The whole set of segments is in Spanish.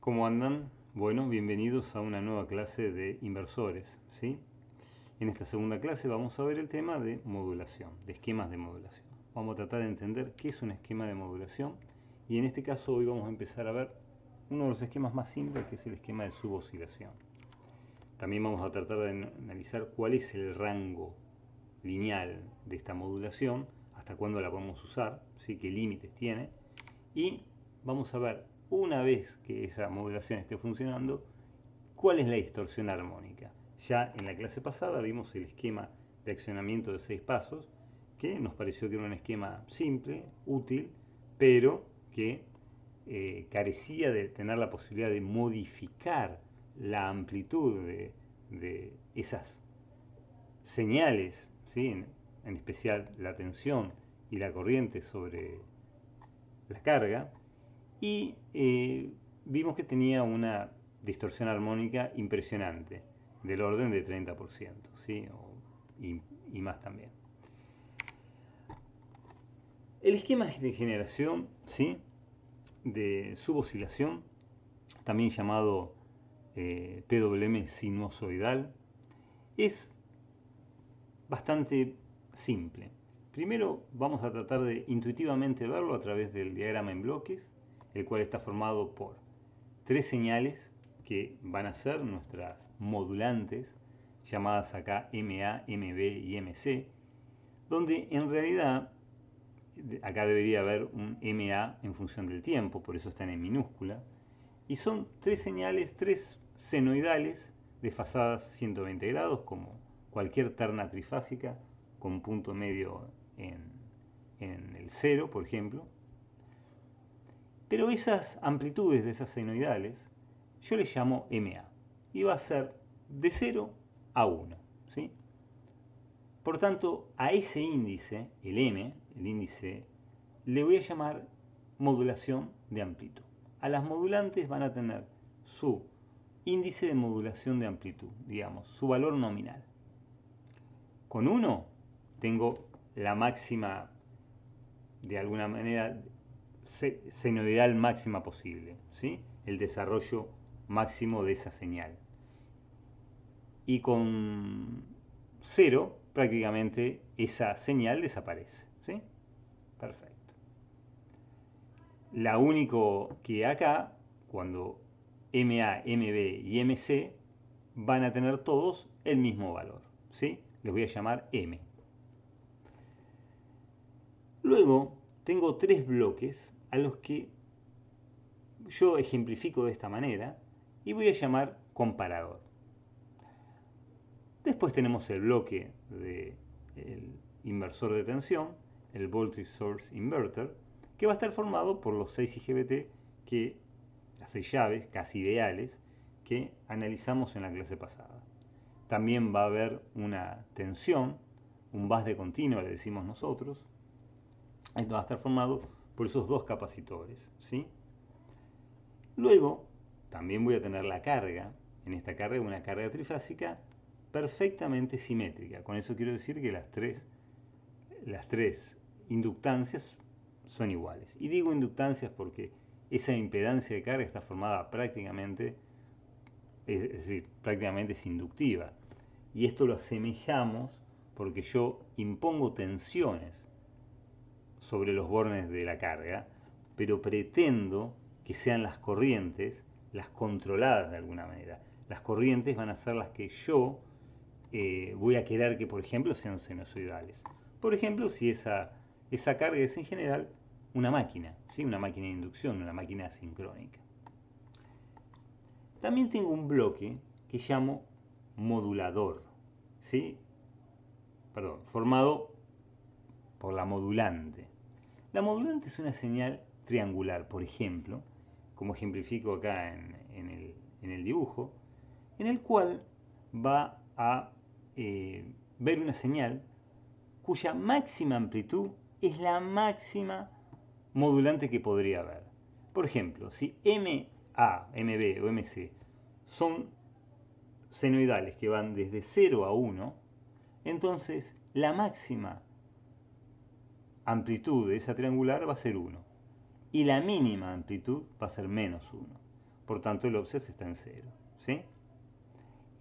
¿Cómo andan? Bueno, bienvenidos a una nueva clase de inversores, ¿sí? En esta segunda clase vamos a ver el tema de modulación, de esquemas de modulación. Vamos a tratar de entender qué es un esquema de modulación y en este caso hoy vamos a empezar a ver uno de los esquemas más simples, que es el esquema de suboscilación. También vamos a tratar de analizar cuál es el rango lineal de esta modulación, hasta cuándo la podemos usar, ¿sí? Qué límites tiene, y vamos a ver, una vez que esa modulación esté funcionando, cuál es la distorsión armónica. Ya en la clase pasada vimos el esquema de accionamiento de 6 pasos, que nos pareció que era un esquema simple, útil, pero que carecía de tener la posibilidad de modificar la amplitud de esas señales, ¿sí? En especial la tensión y la corriente sobre la carga, y vimos que tenía una distorsión armónica impresionante, del orden de 30%, ¿sí? y más también. El esquema de generación, ¿sí? De suboscilación, también llamado PWM sinusoidal, es bastante simple. Primero vamos a tratar de intuitivamente verlo a través del diagrama en bloques, el cual está formado por tres señales que van a ser nuestras modulantes, llamadas acá MA, MB y MC, donde en realidad acá debería haber un MA en función del tiempo, por eso están en minúscula, y son tres señales, tres senoidales desfasadas 120 grados, como cualquier terna trifásica, con punto medio en el cero, por ejemplo. Pero esas amplitudes de esas senoidales yo les llamo MA, y va a ser de 0 a 1, ¿sí? Por tanto, a ese índice, el M, el índice, le voy a llamar modulación de amplitud. A las modulantes van a tener su índice de modulación de amplitud, digamos, su valor nominal. Con 1 tengo la máxima, de alguna manera, senoidal máxima posible, ¿sí? El desarrollo máximo de esa señal. Y con 0 prácticamente esa señal desaparece, ¿sí? Perfecto. La único que acá, cuando MA, MB y MC van a tener todos el mismo valor, ¿sí? Les voy a llamar M. Luego tengo tres bloques a los que yo ejemplifico de esta manera y voy a llamar comparador. Después tenemos el bloque del inversor de tensión, el Voltage Source Inverter, que va a estar formado por los 6 IGBT, las 6 llaves casi ideales que analizamos en la clase pasada. También va a haber una tensión, un bus de continuo, le decimos nosotros. Esto va a estar formado por esos dos capacitores, ¿sí? Luego, también voy a tener la carga. En esta carga, una carga trifásica perfectamente simétrica. Con eso quiero decir que las tres inductancias son iguales. Y digo inductancias porque esa impedancia de carga está formada prácticamente, es decir, prácticamente es inductiva. Y esto lo asemejamos porque yo impongo tensiones sobre los bornes de la carga, pero pretendo que sean las corrientes las controladas de alguna manera. Las corrientes van a ser las que yo voy a querer que, por ejemplo, sean sinusoidales. Por ejemplo, si esa carga es en general una máquina, ¿sí? Una máquina de inducción, una máquina sincrónica. También tengo un bloque que llamo modulador, ¿sí? Perdón, formado por la modulante. La modulante es una señal triangular, por ejemplo, como ejemplifico acá en el dibujo, en el cual va a ver una señal cuya máxima amplitud es la máxima modulante que podría haber. Por ejemplo, si MA, MB o MC son senoidales que van desde 0 a 1, entonces la máxima amplitud de esa triangular va a ser 1 y la mínima amplitud va a ser menos 1. por tanto el offset está en 0. ¿Sí?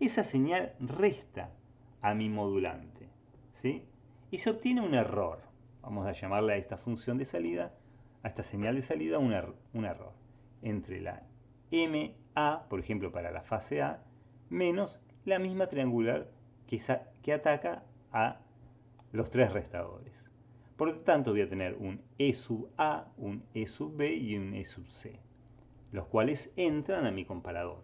Esa señal resta a mi modulante. ¿Sí? Y se obtiene un error. Vamos a llamarle a esta función de salida, a esta señal de salida, un error. Entre la MA, por ejemplo, para la fase A, menos la misma triangular que ataca a los tres restadores. Por lo tanto, voy a tener un E sub A, un E sub B y un E sub C, los cuales entran a mi comparador.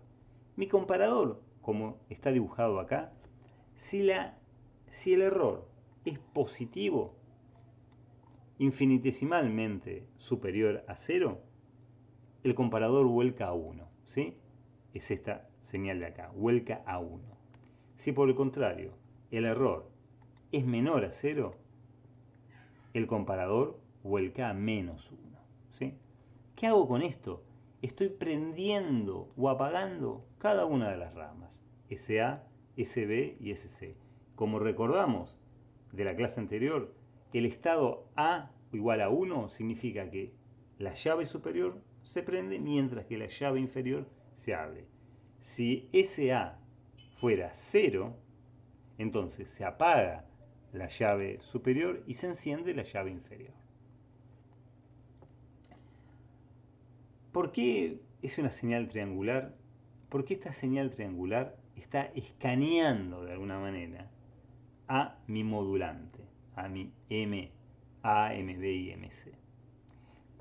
Mi comparador, como está dibujado acá, si el error es positivo, infinitesimalmente superior a 0, el comparador vuelca a 1. ¿Sí? Es esta señal de acá, vuelca a 1. Si por el contrario el error es menor a 0, el comparador vuelca a menos 1. ¿Sí? ¿Qué hago con esto? Estoy prendiendo o apagando cada una de las ramas, SA, SB y SC. Como recordamos de la clase anterior, el estado A igual a 1 significa que la llave superior se prende mientras que la llave inferior se abre. Si SA fuera 0, entonces se apaga la llave superior y se enciende la llave inferior. ¿Por qué es una señal triangular? Porque esta señal triangular está escaneando de alguna manera a mi modulante, a mi MA, MB y MC.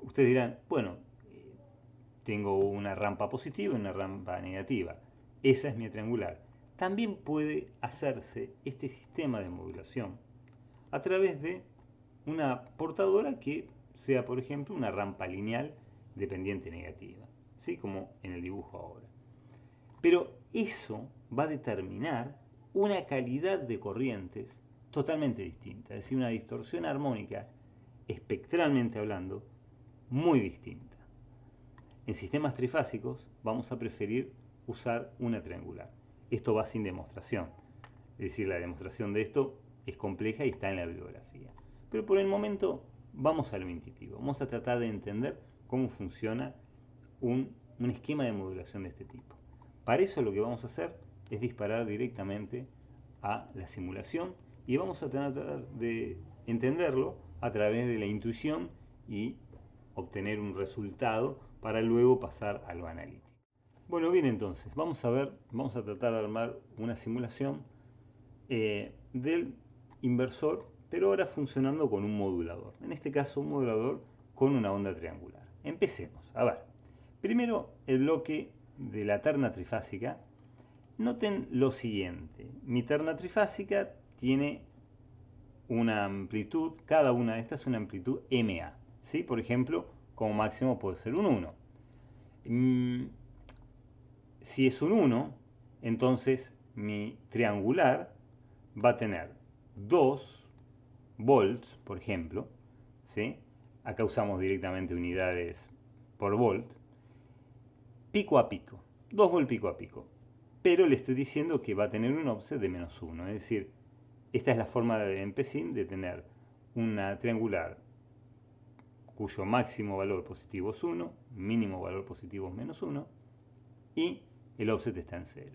Ustedes dirán, bueno, tengo una rampa positiva y una rampa negativa. Esa es mi triangular. También puede hacerse este sistema de modulación a través de una portadora que sea, por ejemplo, una rampa lineal de pendiente negativa, ¿sí? Como en el dibujo ahora. Pero eso va a determinar una calidad de corrientes totalmente distinta, es decir, una distorsión armónica, espectralmente hablando, muy distinta. En sistemas trifásicos vamos a preferir usar una triangular. Esto va sin demostración, es decir, la demostración de esto es compleja y está en la bibliografía. Pero por el momento vamos a lo intuitivo, vamos a tratar de entender cómo funciona un esquema de modulación de este tipo. Para eso lo que vamos a hacer es disparar directamente a la simulación y vamos a tratar de entenderlo a través de la intuición y obtener un resultado para luego pasar a lo analítico. Bueno, bien, entonces, vamos a tratar de armar una simulación del inversor, pero ahora funcionando con un modulador. En este caso, un modulador con una onda triangular. Empecemos. A ver, primero el bloque de la terna trifásica. Noten lo siguiente. Mi terna trifásica tiene una amplitud, cada una de estas es una amplitud MA. ¿Sí? Por ejemplo, como máximo puede ser un 1. Si es un 1, entonces mi triangular va a tener 2 volts, por ejemplo. ¿Sí? Acá usamos directamente unidades por volt. Pico a pico. 2 volts pico a pico. Pero le estoy diciendo que va a tener un offset de menos 1. Es decir, esta es la forma de Empecin de tener una triangular cuyo máximo valor positivo es 1, mínimo valor positivo es menos 1, y el offset está en 0.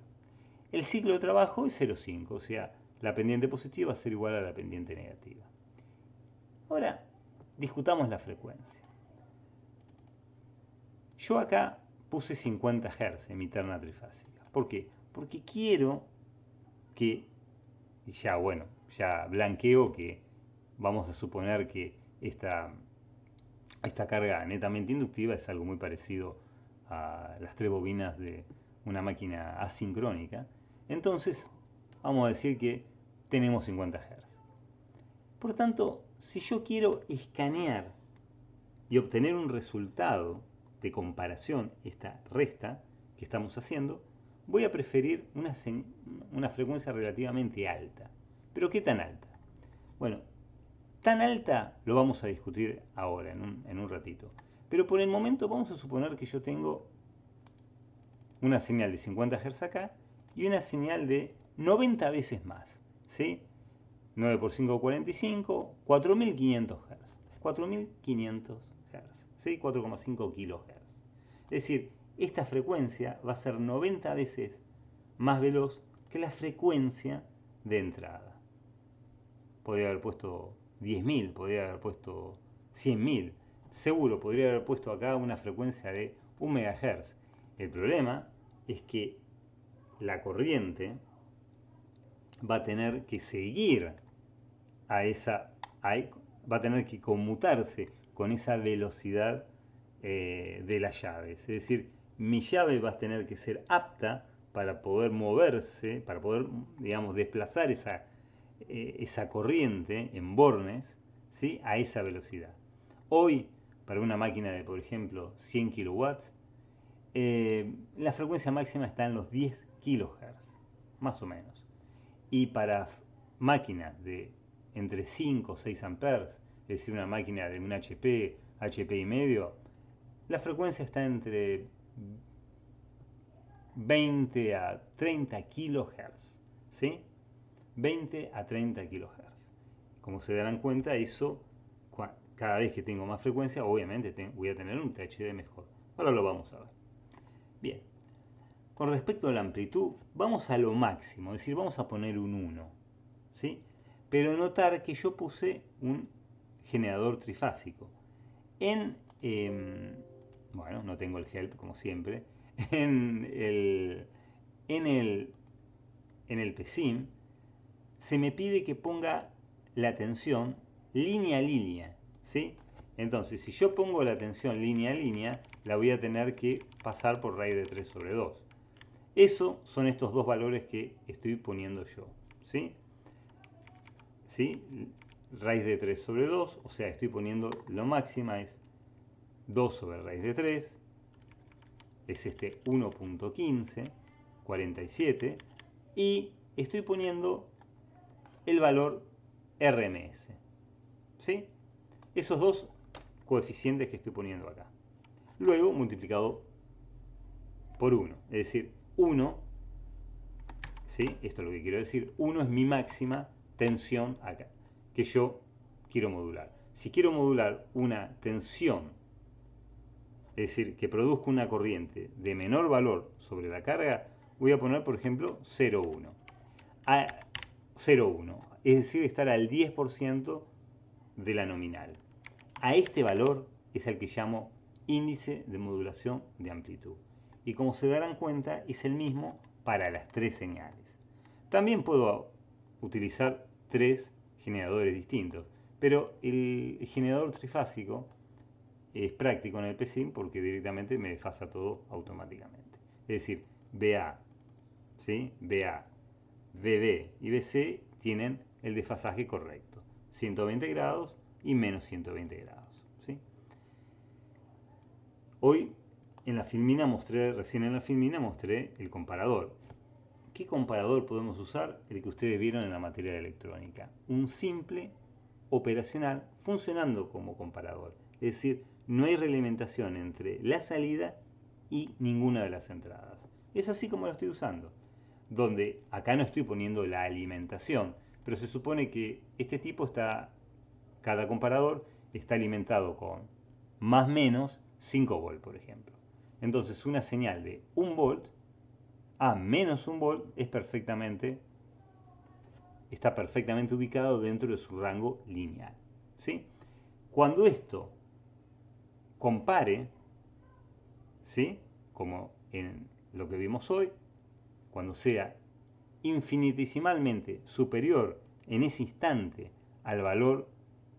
El ciclo de trabajo es 0,5, o sea, la pendiente positiva va a ser igual a la pendiente negativa. Ahora, discutamos la frecuencia. Yo acá puse 50 Hz en mi terna trifásica. ¿Por qué? Porque quiero que, ya blanqueo que vamos a suponer que esta carga netamente inductiva es algo muy parecido a las 3 bobinas de una máquina asincrónica. Entonces, vamos a decir que tenemos 50 Hz. Por tanto, si yo quiero escanear y obtener un resultado de comparación, esta resta que estamos haciendo, voy a preferir una frecuencia relativamente alta. ¿Pero qué tan alta? Bueno, tan alta lo vamos a discutir ahora, en un ratito. Pero por el momento vamos a suponer que yo tengo una señal de 50 Hz acá y una señal de 90 veces más. ¿Sí? 9 por 5, 45, 4500 Hz. 4500 Hz. ¿Sí? 4,5 kHz. Es decir, esta frecuencia va a ser 90 veces más veloz que la frecuencia de entrada. Podría haber puesto 10.000, podría haber puesto 100.000. Seguro podría haber puesto acá una frecuencia de 1 MHz. El problema es que la corriente va a tener que seguir va a tener que conmutarse con esa velocidad de las llaves. Es decir, mi llave va a tener que ser apta para poder moverse, para poder, digamos, desplazar esa corriente en bornes, ¿sí?, a esa velocidad. Hoy, para una máquina de, por ejemplo, 100 kilowatts, la frecuencia máxima está en los 10 kHz, más o menos. Y para máquinas de entre 5 o 6 amperes, es decir, una máquina de un HP, HP y medio, la frecuencia está entre 20 a 30 kHz, ¿sí? 20 a 30 kHz. Como se darán cuenta, eso, cada vez que tengo más frecuencia, obviamente voy a tener un THD mejor. Ahora lo vamos a ver. Bien. Con respecto a la amplitud, vamos a lo máximo, es decir, vamos a poner un 1, ¿sí? Pero notar que yo puse un generador trifásico. Bueno, no tengo el help como siempre. En el PSIM se me pide que ponga la tensión línea a línea, ¿sí? Entonces, si yo pongo la tensión línea a línea, la voy a tener que pasar por raíz de 3 sobre 2. Eso son estos dos valores que estoy poniendo yo, ¿sí? ¿Sí? Raíz de 3 sobre 2, o sea, estoy poniendo lo máxima es 2 sobre raíz de 3, es este 1.15, 47, y estoy poniendo el valor RMS, ¿sí? Esos dos coeficientes que estoy poniendo acá. Luego multiplicado por 1, es decir, 1, ¿sí? Esto es lo que quiero decir, 1 es mi máxima tensión acá, que yo quiero modular. Si quiero modular una tensión, es decir, que produzca una corriente de menor valor sobre la carga, voy a poner, por ejemplo, 0,1. A 0,1, es decir, estar al 10% de la nominal. A este valor es el que llamo índice de modulación de amplitud. Y como se darán cuenta, es el mismo para las tres señales. También puedo utilizar tres generadores distintos, pero el generador trifásico es práctico en el PSIM porque directamente me desfasa todo automáticamente. Es decir, BA, ¿sí? BA, BB y BC tienen el desfasaje correcto, 120 grados y menos 120 grados, ¿sí? Hoy en la filmina recién en la filmina mostré el comparador. ¿Qué comparador podemos usar? El que ustedes vieron en la materia de electrónica. Un simple operacional funcionando como comparador. Es decir, no hay realimentación entre la salida y ninguna de las entradas. Es así como lo estoy usando. Donde acá no estoy poniendo la alimentación, pero se supone que este tipo cada comparador está alimentado con más o menos 5 volts, por ejemplo. Entonces una señal de 1 volt a menos 1 volt está perfectamente ubicado dentro de su rango lineal, ¿sí? Cuando esto compare, ¿sí?, como en lo que vimos hoy, cuando sea infinitesimalmente superior en ese instante al valor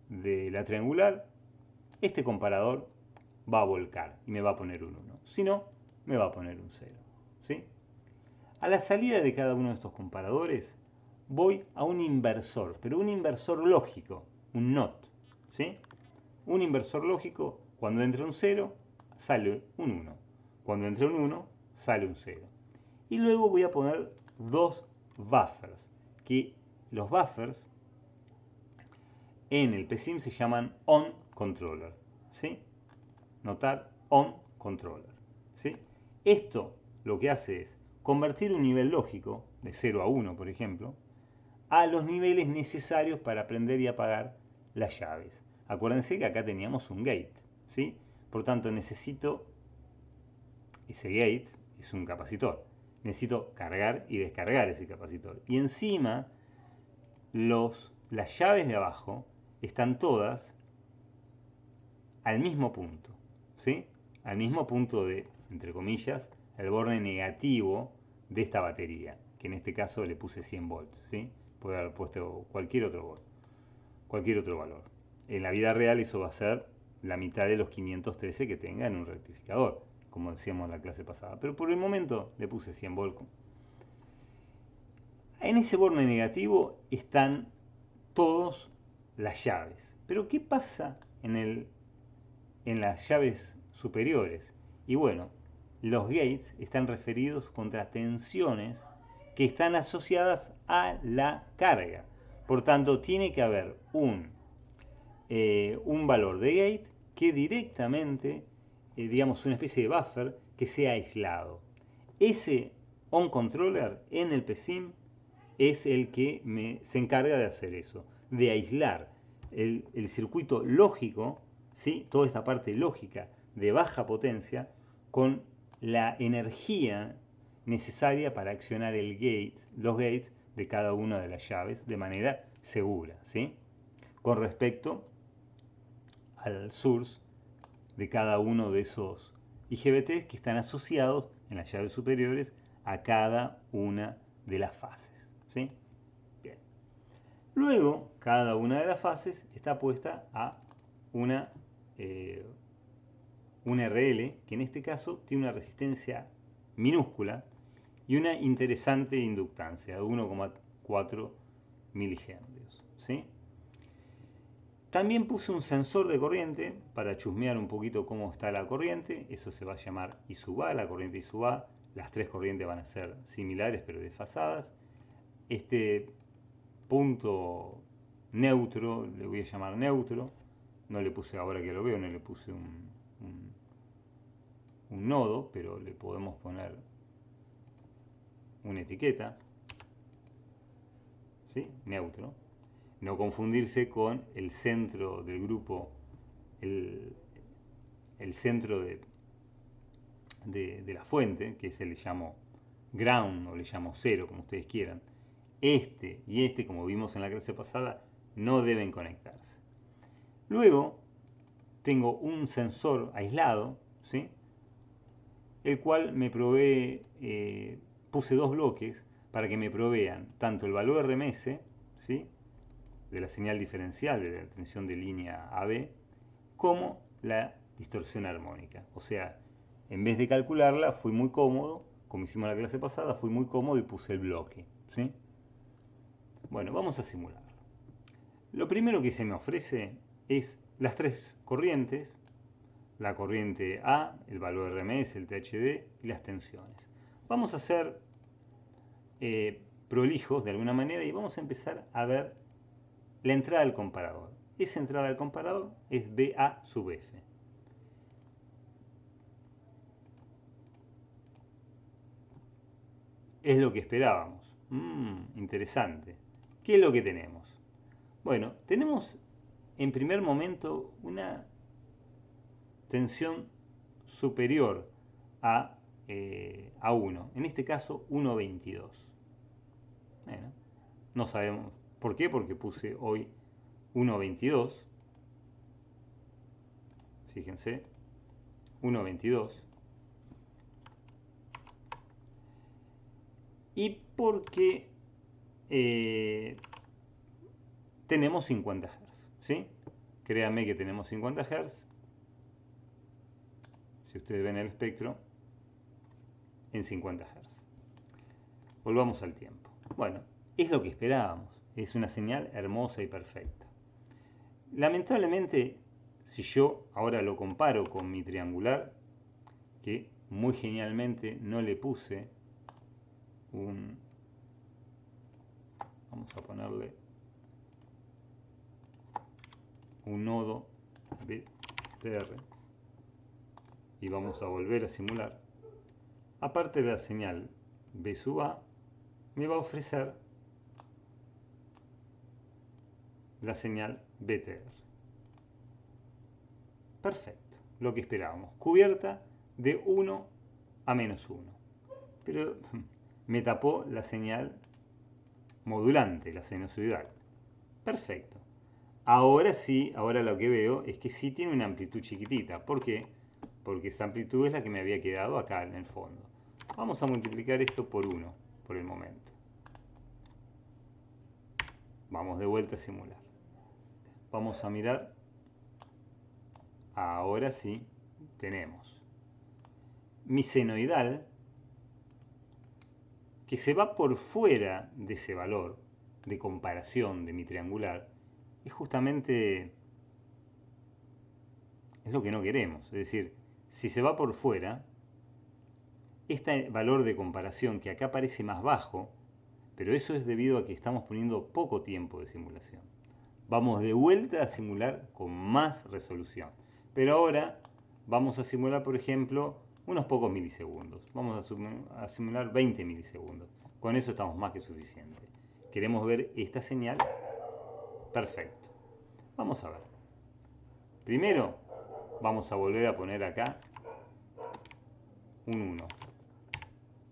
de la triangular, este comparador va a volcar y me va a poner un 1. Si no, me va a poner un 0, ¿sí? A la salida de cada uno de estos comparadores voy a un inversor, pero un inversor lógico, un NOT, ¿sí? Un inversor lógico, cuando entra un 0, sale un 1. Cuando entra un 1, sale un 0. Y luego voy a poner dos buffers, que los buffers en el PSIM se llaman on controller, ¿sí? Notar on controller, ¿sí? Esto lo que hace es convertir un nivel lógico, de 0 a 1 por ejemplo, a los niveles necesarios para prender y apagar las llaves. Acuérdense que acá teníamos un gate, ¿sí? Por tanto necesito ese gate es un capacitor. Necesito cargar y descargar ese capacitor. Y encima, las llaves de abajo están todas al mismo punto, ¿sí? Al mismo punto de, entre comillas, el borde negativo de esta batería, que en este caso le puse 100 volts, ¿sí? Puede haber puesto cualquier otro valor. En la vida real eso va a ser la mitad de los 513 que tenga en un rectificador, como decíamos en la clase pasada. Pero por el momento le puse 100 volts. En ese borde negativo están todas las llaves. Pero ¿qué pasa en las llaves superiores? Y bueno, los gates están referidos contra tensiones que están asociadas a la carga. Por tanto, tiene que haber un valor de gate que directamente, digamos, una especie de buffer que sea aislado. Ese on controller en el PSIM es el que se encarga de hacer eso, de aislar el circuito lógico, ¿sí? Toda esta parte lógica de baja potencia con la energía necesaria para accionar los gates de cada una de las llaves de manera segura, ¿sí? Con respecto al source de cada uno de esos IGBTs que están asociados en las llaves superiores a cada una de las fases, ¿sí? Bien. Luego, cada una de las fases está puesta a una RL, que en este caso tiene una resistencia minúscula y una interesante inductancia de 1,4 milihenrios, ¿sí? También puse un sensor de corriente para chusmear un poquito cómo está la corriente. Eso se va a llamar I sub A, la corriente I sub A. Las tres corrientes van a ser similares pero desfasadas. Este punto neutro, le voy a llamar neutro. No le puse, ahora que lo veo, no le puse un nodo, pero le podemos poner una etiqueta, ¿sí? Neutro. No confundirse con el centro del grupo, el centro de la fuente, que se le llamo ground o le llamo cero, como ustedes quieran. Este y este, como vimos en la clase pasada, no deben conectarse. Luego tengo un sensor aislado, ¿sí? El cual me provee, puse dos bloques para que me provean tanto el valor RMS, ¿sí? De la señal diferencial de la tensión de línea AB, como la distorsión armónica. O sea, en vez de calcularla, fui muy cómodo, como hicimos la clase pasada, fui muy cómodo y puse el bloque, ¿sí? Bueno, vamos a simularlo. Lo primero que se me ofrece es las tres corrientes, la corriente A, el valor RMS, el THD y las tensiones. Vamos a ser prolijos de alguna manera y vamos a empezar a ver la entrada del comparador. Esa entrada del comparador es BA sub F. Es lo que esperábamos. Interesante. ¿Qué es lo que tenemos? Bueno, tenemos en primer momento una tensión superior a 1. En este caso 1,22. Bueno, no sabemos por qué, porque puse hoy 1,22. Fíjense, 1,22. Y porque tenemos 50 Hz, ¿sí? Créanme que tenemos 50 Hz. Si ustedes ven el espectro, en 50 Hz. Volvamos al tiempo. Bueno, es lo que esperábamos. Es una señal hermosa y perfecta. Lamentablemente, si yo ahora lo comparo con mi triangular, que muy genialmente no le puse vamos a ponerle un nodo BTR y vamos a volver a simular. Aparte de la señal B sub A, me va a ofrecer la señal BTR. Perfecto, lo que esperábamos. Cubierta de 1 a menos 1. Pero me tapó la señal modulante, la sinusoidal. Perfecto. Ahora sí, ahora lo que veo es que sí tiene una amplitud chiquitita. ¿Por qué? Porque esa amplitud es la que me había quedado acá en el fondo. Vamos a multiplicar esto por 1 por el momento. Vamos de vuelta a simular. Vamos a mirar. Ahora sí tenemos mi senoidal que se va por fuera de ese valor de comparación de mi triangular. Es justamente es lo que no queremos. Es decir, si se va por fuera, este valor de comparación que acá parece más bajo, pero eso es debido a que estamos poniendo poco tiempo de simulación. Vamos de vuelta a simular con más resolución. Pero ahora vamos a simular, por ejemplo, unos pocos milisegundos. Vamos a simular 20 milisegundos. Con eso estamos más que suficiente. Queremos ver esta señal. Perfecto. Vamos a ver. Primero, vamos a volver a poner acá un 1.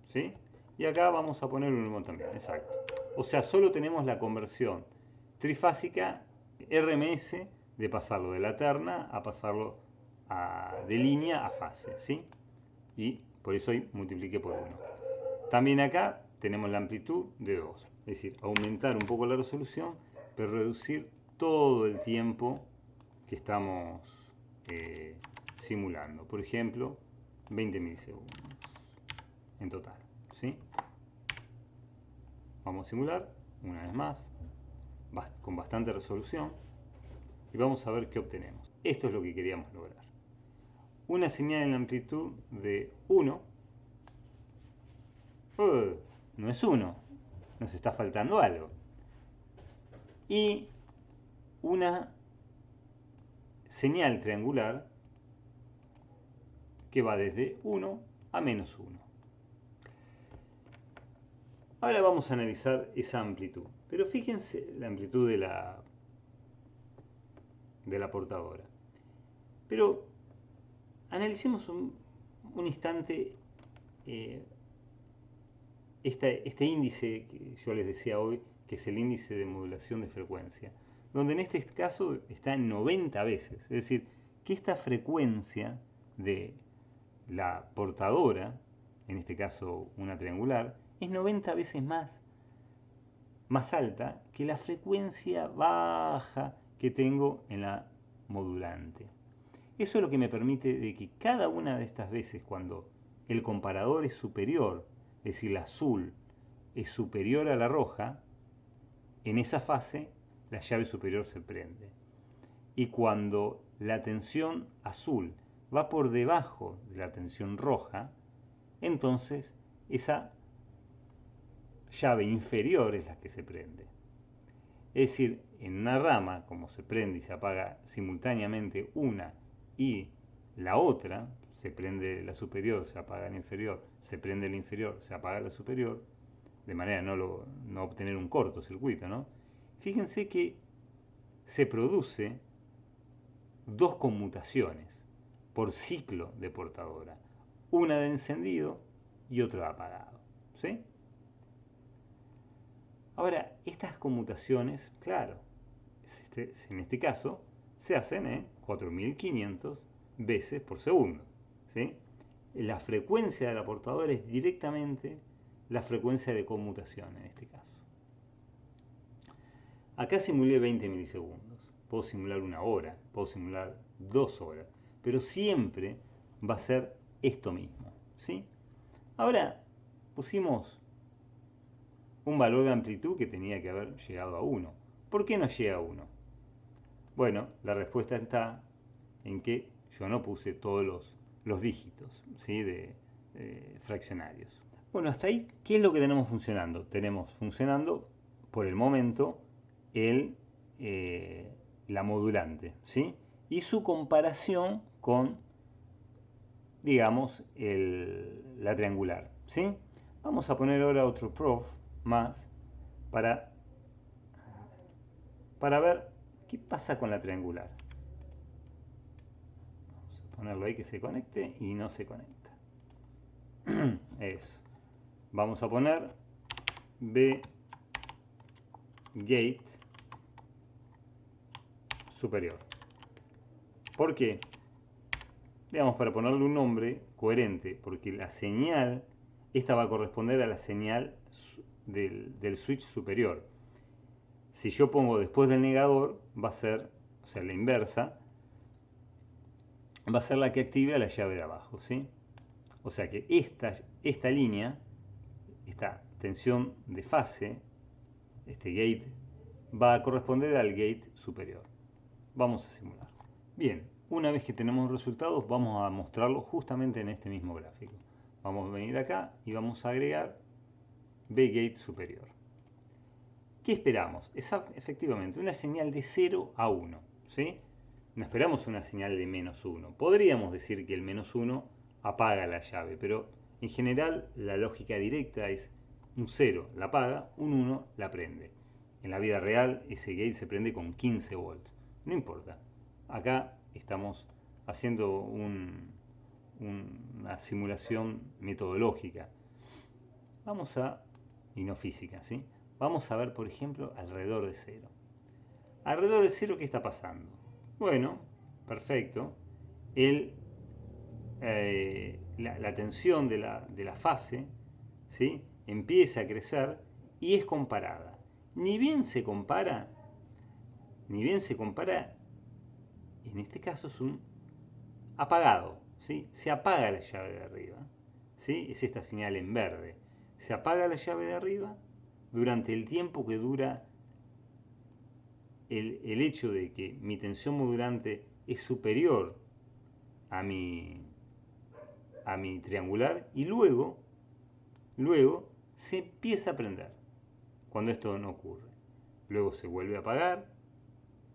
¿Sí? Y acá vamos a poner un 1 también. Exacto. O sea, solo tenemos la conversión trifásica RMS de pasarlo de la terna a pasarlo de línea a fase. ¿Sí? Y por eso ahí multipliqué por 1. También acá tenemos la amplitud de 2. Es decir, aumentar un poco la resolución, pero reducir todo el tiempo que estamos simulando. Por ejemplo, 20 milisegundos en total. ¿Sí? Vamos a simular una vez más con bastante resolución y vamos a ver qué obtenemos. Esto es lo que queríamos lograr. Una señal en la amplitud de 1. No es 1. Nos está faltando algo. Y una señal triangular que va desde 1 a menos 1. Ahora vamos a analizar esa amplitud. Pero fíjense la amplitud de la portadora. Pero analicemos un instante este índice que yo les decía hoy, que es el índice de modulación de frecuencia, donde en este caso está en 90 veces. Es decir, que esta frecuencia de la portadora, en este caso una triangular, es 90 veces más alta que la frecuencia baja que tengo en la modulante. Eso es lo que me permite de que cada una de estas veces cuando el comparador es superior, es decir, la azul es superior a la roja, en esa fase la llave superior se prende. Y cuando la tensión azul va por debajo de la tensión roja, entonces esa llave inferior es la que se prende. Es decir, en una rama, como se prende y se apaga simultáneamente una y la otra, se prende la superior, se apaga la inferior, se prende la inferior, se apaga la superior, de manera a no obtener un cortocircuito, ¿no? Fíjense que se produce dos conmutaciones por ciclo de portadora, una de encendido y otra de apagado, ¿sí? Ahora, estas conmutaciones, claro, en este caso, se hacen 4500 veces por segundo, ¿sí? La frecuencia de la portadora es directamente la frecuencia de conmutación en este caso. Acá simulé 20 milisegundos. Puedo simular una hora, puedo simular 2 horas, pero siempre va a ser esto mismo, ¿sí? Ahora pusimos un valor de amplitud que tenía que haber llegado a 1. ¿Por qué no llega a 1? Bueno, la respuesta está en que yo no puse todos los dígitos, ¿sí? de fraccionarios. Bueno, hasta ahí, ¿qué es lo que tenemos funcionando? Tenemos funcionando, por el momento, la modulante, ¿sí? Y su comparación con, digamos, la triangular, ¿sí? Vamos a poner ahora otro prof más para ver qué pasa con la triangular. Vamos a ponerlo ahí que se conecte y no se conecta. Eso. Vamos a poner B gate superior. ¿Por qué? Digamos, para ponerle un nombre coherente, porque la señal, esta va a corresponder a la señal del switch superior. Si yo pongo después del negador, va a ser, o sea, la inversa, va a ser la que active a la llave de abajo, ¿sí? O sea que esta línea, esta tensión de fase, este gate, va a corresponder al gate superior. Vamos a simular. Bien, una vez que tenemos resultados, vamos a mostrarlo justamente en este mismo gráfico. Vamos a venir acá y vamos a agregar B gate superior. ¿Qué esperamos? Es efectivamente una señal de 0 a 1, ¿sí? No esperamos una señal de menos 1. Podríamos decir que el menos 1 apaga la llave, pero en general la lógica directa es un 0 la apaga, un 1 la prende. En la vida real ese gate se prende con 15 volts. No importa. Acá estamos haciendo una simulación metodológica. Vamos a, y no física, ¿sí? Vamos a ver, por ejemplo, alrededor de 0. Alrededor de 0, ¿qué está pasando? Bueno, perfecto. La tensión de la fase, ¿sí?, empieza a crecer y es comparada. Ni bien se compara, en este caso es un apagado, ¿sí? Se apaga la llave de arriba, ¿sí? Es esta señal en verde. Se apaga la llave de arriba durante el tiempo que dura el hecho de que mi tensión modulante es superior a mi triangular, y luego se empieza a prender cuando esto no ocurre. Luego se vuelve a apagar,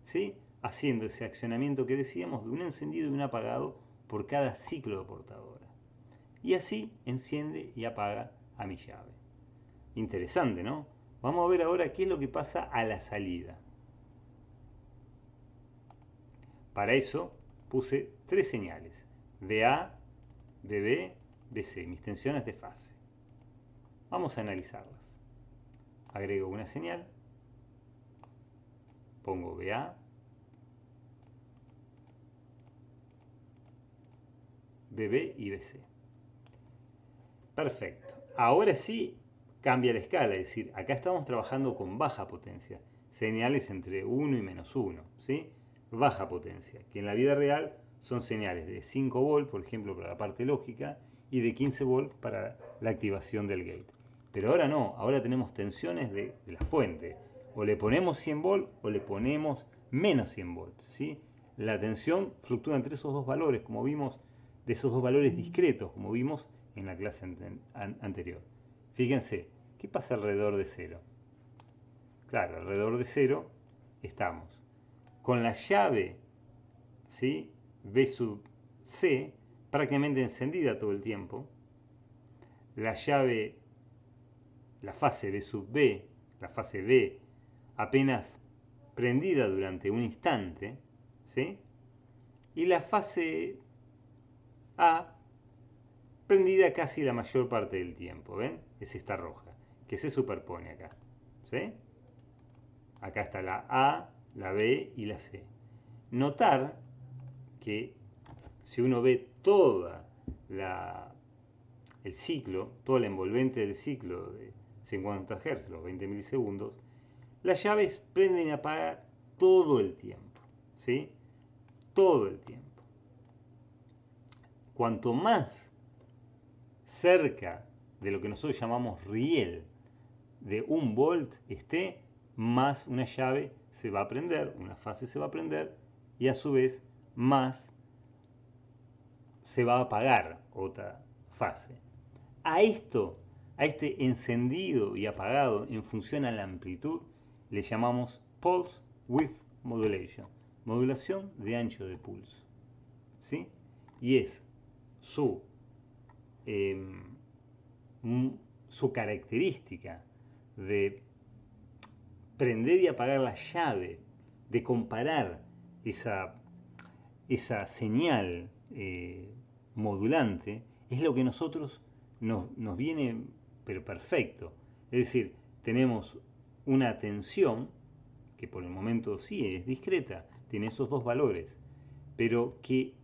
¿sí?, haciendo ese accionamiento que decíamos de un encendido y un apagado por cada ciclo de portadora. Y así enciende y apaga a mi llave. Interesante, ¿no? Vamos a ver ahora qué es lo que pasa a la salida. Para eso puse 3 señales: VA, VB, VC, mis tensiones de fase. Vamos a analizarlas. Agrego una señal, pongo VA, VB y VC. Perfecto. Ahora sí cambia la escala, es decir, acá estamos trabajando con baja potencia, señales entre 1 y menos 1, ¿sí? Baja potencia, que en la vida real son señales de 5 volt, por ejemplo, para la parte lógica, y de 15 volt para la activación del gate. Pero ahora no, ahora tenemos tensiones de la fuente. O le ponemos 100 volt o le ponemos menos 100 volts, ¿sí? La tensión fluctúa entre esos dos valores, como vimos, de esos dos valores discretos, como vimos en la clase anterior. Fíjense, ¿qué pasa alrededor de 0? Claro, alrededor de 0 estamos con la llave, ¿sí?, B sub C prácticamente encendida todo el tiempo. La llave, la fase B sub B, la fase B, apenas prendida durante un instante, ¿sí? Y la fase A prendida casi la mayor parte del tiempo, ¿ven? Es esta roja, que se superpone acá, ¿sí? Acá está la A, la B y la C. Notar que si uno ve toda el ciclo, toda la envolvente del ciclo de 50 Hz, los 20 milisegundos, las llaves prenden y apagan todo el tiempo, ¿sí? Todo el tiempo. Cuanto más cerca de lo que nosotros llamamos riel de 1 volt esté, más una llave se va a prender, una fase se va a prender, y a su vez más se va a apagar otra fase. A este encendido y apagado en función a la amplitud, le llamamos Pulse Width Modulation, modulación de ancho de pulso, ¿sí? Y es su característica de prender y apagar la llave, de comparar esa señal modulante, es lo que nosotros nos viene pero perfecto. Es decir, tenemos una tensión que por el momento sí es discreta, tiene esos dos valores, pero que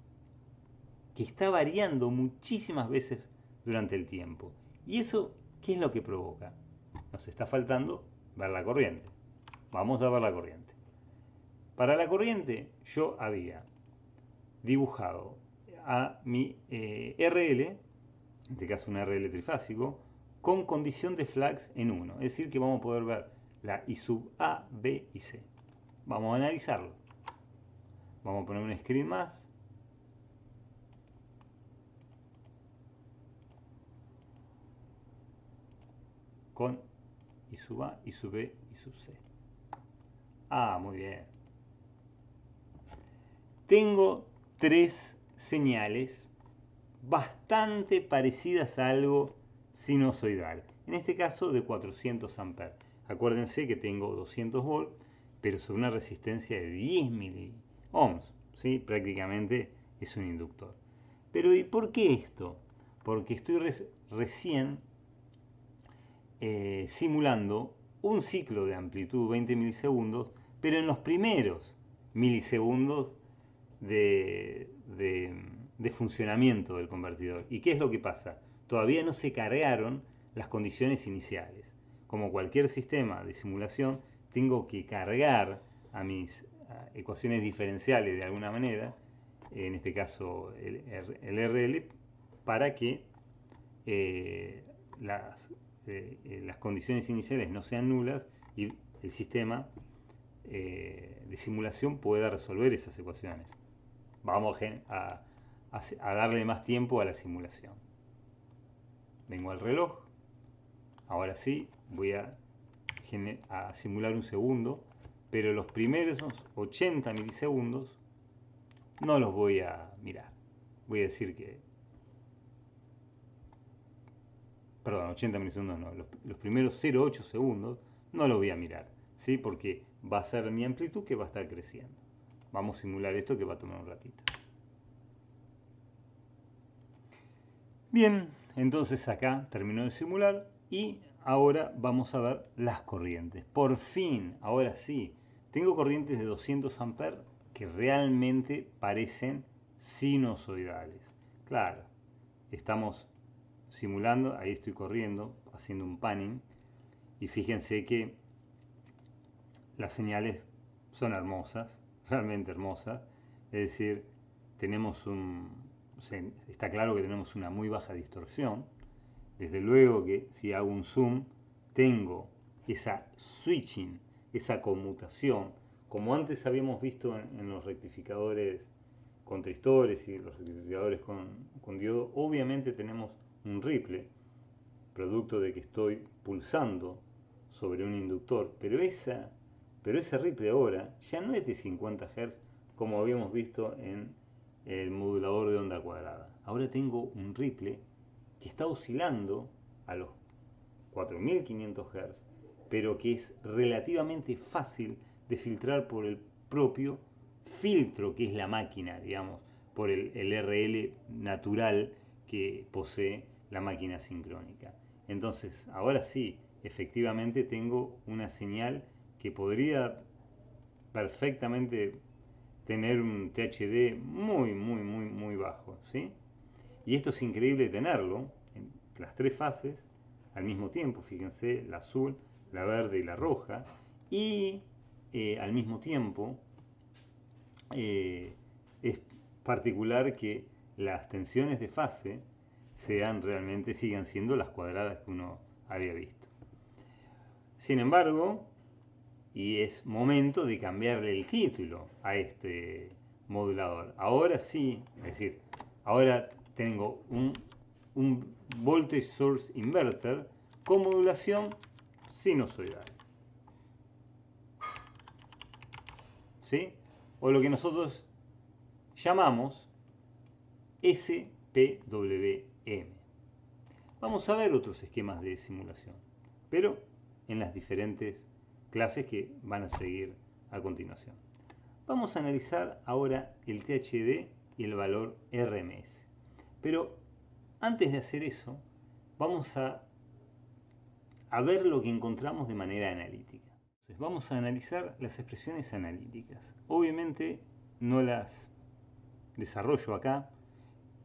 está variando muchísimas veces durante el tiempo. ¿Y eso qué es lo que provoca? Nos está faltando ver la corriente. Vamos a ver la corriente. Para la corriente yo había dibujado a mi RL, en este caso un RL trifásico, con condición de flux en 1. Es decir, que vamos a poder ver la I sub A, B y C. Vamos a analizarlo. Vamos a poner un screen más. Con I sub A, I sub B, I sub C. Ah, muy bien. Tengo tres señales bastante parecidas a algo sinusoidal. En este caso de 400 amperes. Acuérdense que tengo 200 volts, pero sobre una resistencia de 10 miliohms. ¿Sí? Prácticamente es un inductor. Pero ¿y por qué esto? Porque estoy recién simulando un ciclo de amplitud 20 milisegundos, pero en los primeros milisegundos de funcionamiento del convertidor. ¿Y qué es lo que pasa? Todavía no se cargaron las condiciones iniciales. Como cualquier sistema de simulación, tengo que cargar a mis ecuaciones diferenciales de alguna manera, en este caso el RL, para que las condiciones iniciales no sean nulas y el sistema de simulación pueda resolver esas ecuaciones. Vamos a darle más tiempo a la simulación. Vengo al reloj. Ahora sí, voy a simular un segundo, pero los primeros 80 milisegundos no los voy a mirar. Voy a decir que... Perdón, 80 milisegundos no. Los primeros 0,8 segundos no los voy a mirar, ¿sí? Porque va a ser mi amplitud que va a estar creciendo. Vamos a simular esto que va a tomar un ratito. Bien, entonces acá terminó de simular y ahora vamos a ver las corrientes. Por fin, ahora sí, tengo corrientes de 200 amperes que realmente parecen sinusoidales. Claro, estamos simulando, ahí estoy corriendo, haciendo un panning y fíjense que las señales son hermosas, realmente hermosas. Es decir, tenemos está claro que tenemos una muy baja distorsión. Desde luego que si hago un zoom, tengo esa switching, esa conmutación, como antes habíamos visto en los rectificadores con tristores y los rectificadores con diodo. Obviamente tenemos un ripple, producto de que estoy pulsando sobre un inductor, pero ese ripple ahora ya no es de 50 Hz como habíamos visto en el modulador de onda cuadrada. Ahora tengo un ripple que está oscilando a los 4500 Hz, pero que es relativamente fácil de filtrar por el propio filtro que es la máquina, digamos, por el RL natural que posee la máquina sincrónica. Entonces, ahora sí, efectivamente tengo una señal que podría perfectamente tener un THD muy bajo, ¿sí? Y esto es increíble tenerlo en las tres fases al mismo tiempo. Fíjense, la azul, la verde y la roja. Y al mismo tiempo es particular que las tensiones de fase sigan siendo las cuadradas que uno había visto. Sin embargo, y es momento de cambiarle el título a este modulador. Ahora sí, es decir, ahora tengo un voltage source inverter con modulación sinusoidal. ¿Sí? O lo que nosotros llamamos SPWM. Vamos a ver otros esquemas de simulación, pero en las diferentes clases que van a seguir a continuación. Vamos a analizar ahora el THD y el valor RMS. Pero antes de hacer eso, vamos a ver lo que encontramos de manera analítica. Entonces, vamos a analizar las expresiones analíticas. Obviamente no las desarrollo acá.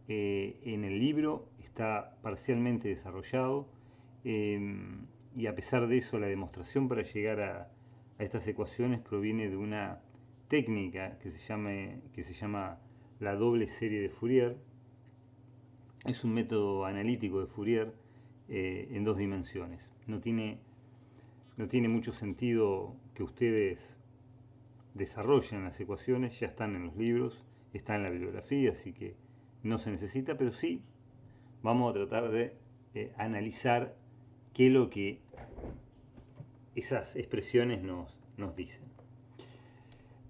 En el libro está parcialmente desarrollado y a pesar de eso la demostración para llegar a estas ecuaciones proviene de una técnica que se llama la doble serie de Fourier. Es un método analítico de Fourier en dos dimensiones. No tiene mucho sentido que ustedes desarrollen las ecuaciones, ya están en los libros, está en la bibliografía, así que no se necesita, pero sí vamos a tratar de analizar qué es lo que esas expresiones nos dicen.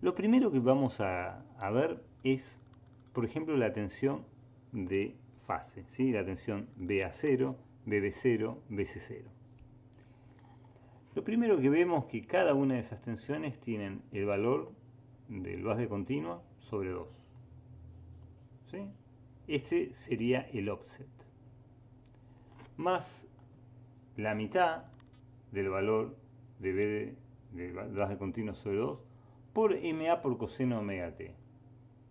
Lo primero que vamos a ver es, por ejemplo, la tensión de fase, ¿sí? La tensión BA0, BB0, BC0. Lo primero que vemos es que cada una de esas tensiones tienen el valor del base de continua sobre 2. ¿Sí? Ese sería el offset. Más la mitad del valor de B del base de continua sobre 2 por MA por coseno omega t.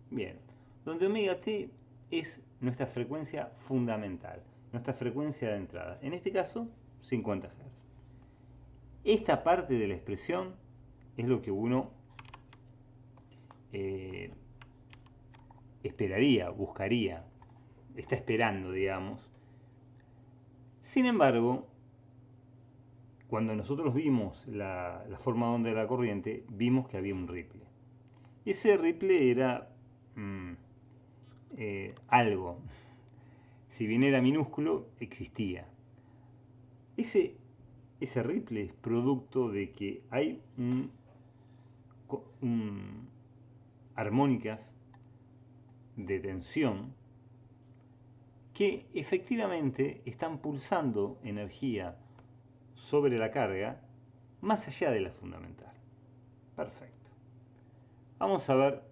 Bien, donde omega t es nuestra frecuencia fundamental, nuestra frecuencia de entrada. En este caso, 50 Hz. Esta parte de la expresión es lo que uno esperaría, buscaría, está esperando, digamos. Sin embargo, cuando nosotros vimos la forma de onda de la corriente, vimos que había un ripple. Y ese ripple era algo. Si bien era minúsculo, existía. Ese ripple es producto de que hay armónicas de tensión que efectivamente están pulsando energía sobre la carga más allá de la fundamental. Perfecto. Vamos a ver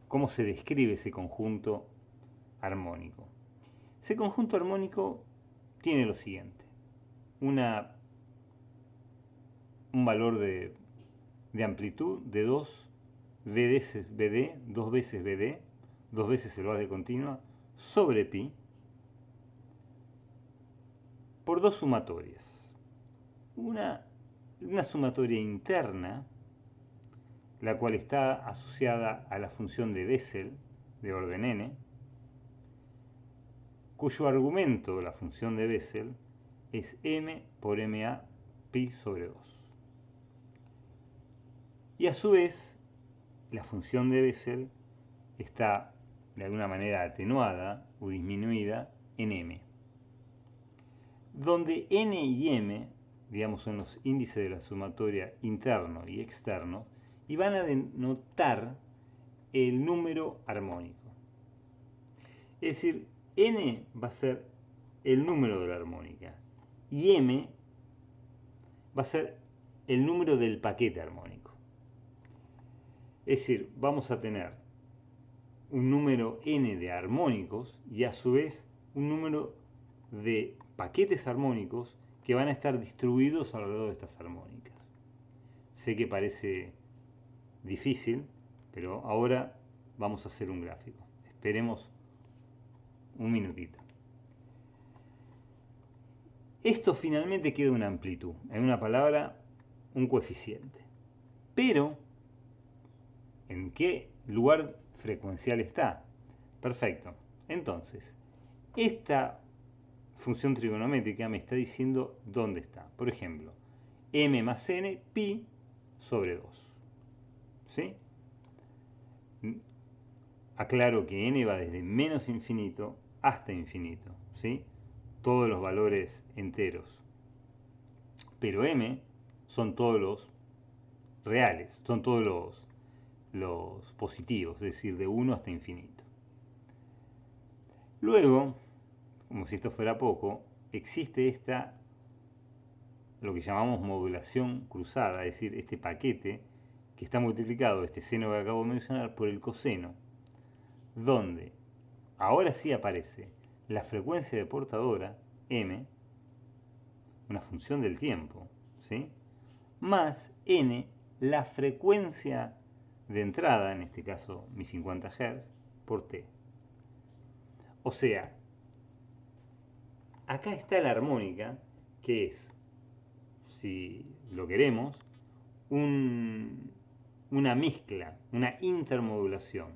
cómo se describe ese conjunto armónico. Ese conjunto armónico tiene lo siguiente: un valor de amplitud de 2 veces BD, 2 veces BD, 2 veces el base de continua, sobre pi, por dos sumatorias. Una sumatoria interna, la cual está asociada a la función de Bessel de orden n, cuyo argumento, la función de Bessel, es m por ma pi sobre 2. Y a su vez, la función de Bessel está de alguna manera atenuada o disminuida en m, donde n y m, digamos, son los índices de la sumatoria interno y externo, y van a denotar el número armónico. Es decir, n va a ser el número de la armónica y m va a ser el número del paquete armónico. Es decir, vamos a tener un número n de armónicos y a su vez un número de paquetes armónicos que van a estar distribuidos alrededor de estas armónicas. Sé que parece difícil, pero ahora vamos a hacer un gráfico. Esperemos un minutito. Esto finalmente queda una amplitud, en una palabra, un coeficiente. Pero, ¿en qué lugar frecuencial está? Perfecto. Entonces, esta función trigonométrica me está diciendo dónde está. Por ejemplo, m más n, pi sobre 2. ¿Sí? Aclaro que n va desde menos infinito hasta infinito. ¿Sí? Todos los valores enteros. Pero m son todos los reales, son todos los positivos, es decir, de 1 hasta infinito. Luego, como si esto fuera poco, existe lo que llamamos modulación cruzada, es decir, este paquete que está multiplicado, este seno que acabo de mencionar, por el coseno, donde ahora sí aparece la frecuencia de portadora, m, una función del tiempo, ¿sí? Más n, la frecuencia de entrada, en este caso mis 50 Hz, por t. O sea, acá está la armónica, que es, si lo queremos, una mezcla, una intermodulación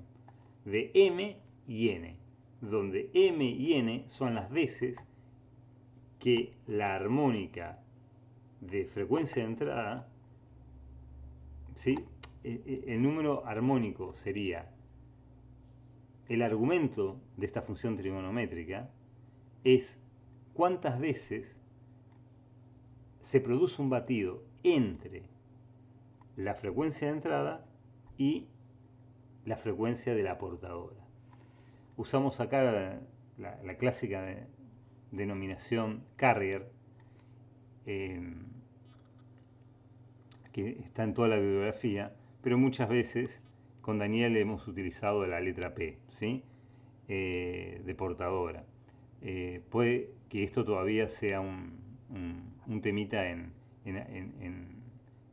de m y n, donde m y n son las veces que la armónica de frecuencia de entrada, ¿sí? El número armónico sería el argumento de esta función trigonométrica, es cuántas veces se produce un batido entre la frecuencia de entrada y la frecuencia de la portadora. Usamos acá la clásica denominación carrier, que está en toda la bibliografía, pero muchas veces con Daniel hemos utilizado la letra P, ¿sí? De portadora. Puede que esto todavía sea un temita en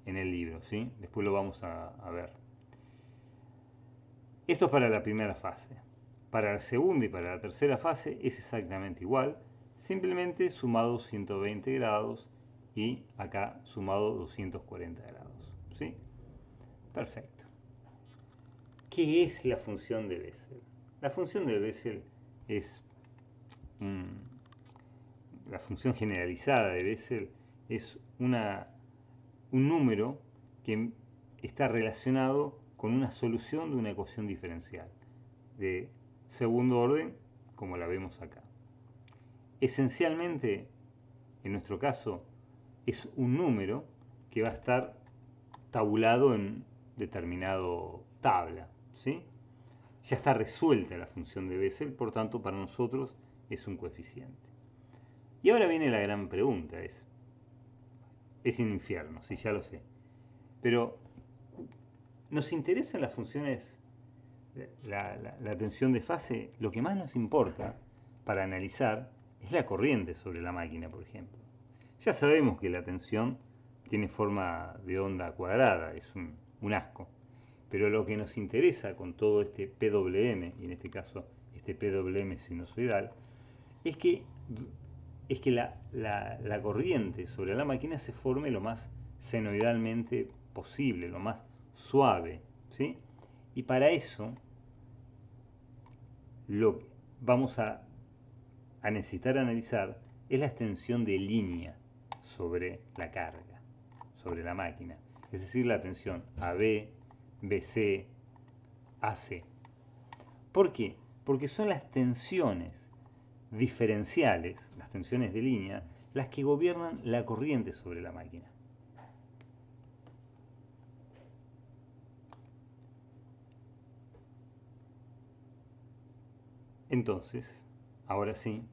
el libro, ¿sí? Después lo vamos a ver. Esto es para la primera fase. Para la segunda y para la tercera fase es exactamente igual, simplemente sumado 120 grados y acá sumado 240 grados, ¿sí? Perfecto. ¿Qué es la función de Bessel? La función de Bessel es la función generalizada de Bessel es un número que está relacionado con una solución de una ecuación diferencial de segundo orden, como la vemos acá. Esencialmente, en nuestro caso, es un número que va a estar tabulado en determinado tabla, ¿sí? Ya está resuelta la función de Bessel, por tanto, para nosotros es un coeficiente. Y ahora viene la gran pregunta, es un infierno, sí, ya lo sé. Pero, ¿nos interesan las funciones, la tensión de fase? Lo que más nos importa para analizar es la corriente sobre la máquina, por ejemplo. Ya sabemos que la tensión tiene forma de onda cuadrada, es un asco. Pero lo que nos interesa con todo este PWM, y en este caso este PWM sinusoidal, es que la corriente sobre la máquina se forme lo más senoidalmente posible, lo más suave, ¿sí? Y para eso lo que vamos a necesitar analizar es la extensión de línea sobre la carga, sobre la máquina. Es decir, la tensión AB, BC, AC. ¿Por qué? Porque son las tensiones diferenciales, las tensiones de línea, las que gobiernan la corriente sobre la máquina. Entonces, ahora sí,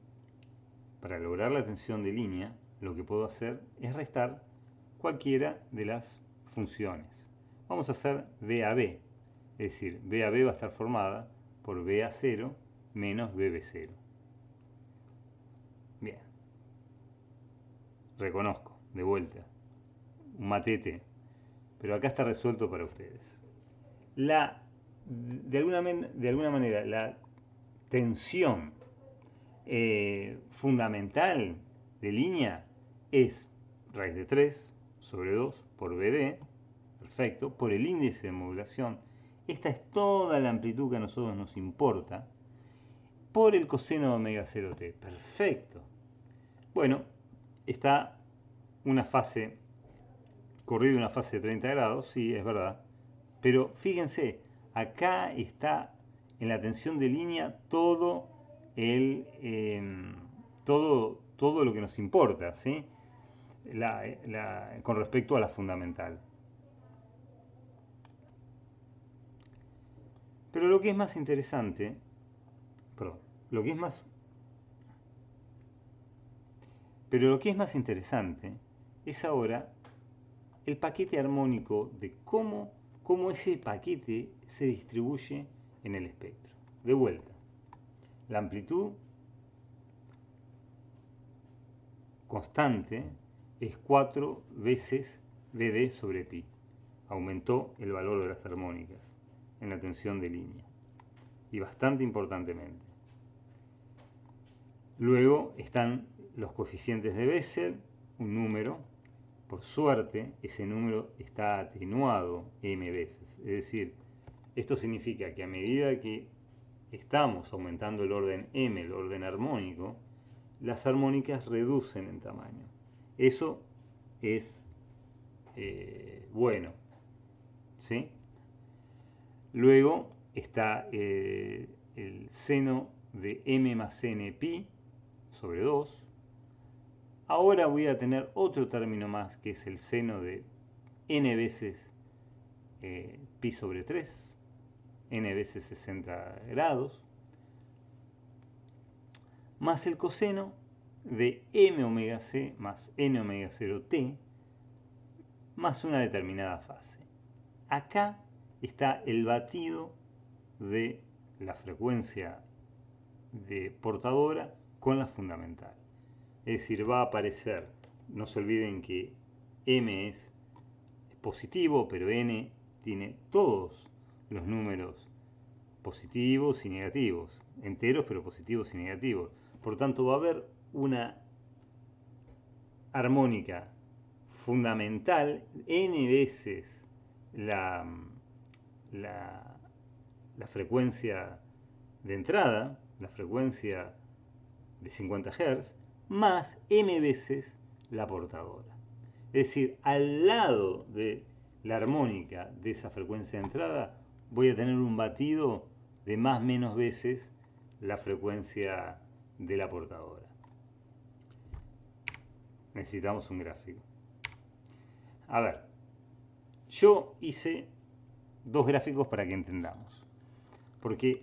para lograr la tensión de línea, lo que puedo hacer es restar cualquiera de las funciones. Vamos a hacer BAB, es decir, BAB va a estar formada por BA0 menos BB0. Bien. Reconozco, de vuelta, un matete, pero acá está resuelto para ustedes. De alguna manera, la tensión fundamental de línea es raíz de 3 sobre 2 por BD, perfecto, por el índice de modulación. Esta es toda la amplitud que a nosotros nos importa, por el coseno de omega 0t, perfecto. Bueno, está una fase, corrido una fase de 30 grados, sí, es verdad, pero fíjense, acá está en la tensión de línea todo lo que nos importa, ¿sí? Con respecto a la fundamental. Pero lo que es más interesante, perdón, lo que es más interesante es ahora el paquete armónico de cómo ese paquete se distribuye en el espectro. De vuelta, la amplitud constante es 4 veces BD sobre pi. Aumentó el valor de las armónicas en la tensión de línea, y bastante importantemente. Luego están los coeficientes de Bessel, un número. Por suerte, ese número está atenuado m veces. Es decir, esto significa que a medida que estamos aumentando el orden m, el orden armónico, las armónicas reducen en tamaño. Eso es bueno, ¿sí? Luego está el seno de m más n pi sobre 2. Ahora voy a tener otro término más, que es el seno de n veces pi sobre 3, n veces 60 grados, más el coseno de m omega c más n omega 0 t, más una determinada fase. Acá está el batido de la frecuencia de portadora con la fundamental. Es decir, va a aparecer, no se olviden que m es positivo, pero n tiene todos los números positivos y negativos, enteros pero positivos y negativos. Por tanto, va a haber una armónica fundamental n veces la frecuencia de entrada, la frecuencia de 50 Hz, más m veces la portadora. Es decir, al lado de la armónica de esa frecuencia de entrada, voy a tener un batido de más o menos veces la frecuencia de la portadora. Necesitamos un gráfico. A ver, yo hice dos gráficos para que entendamos. Porque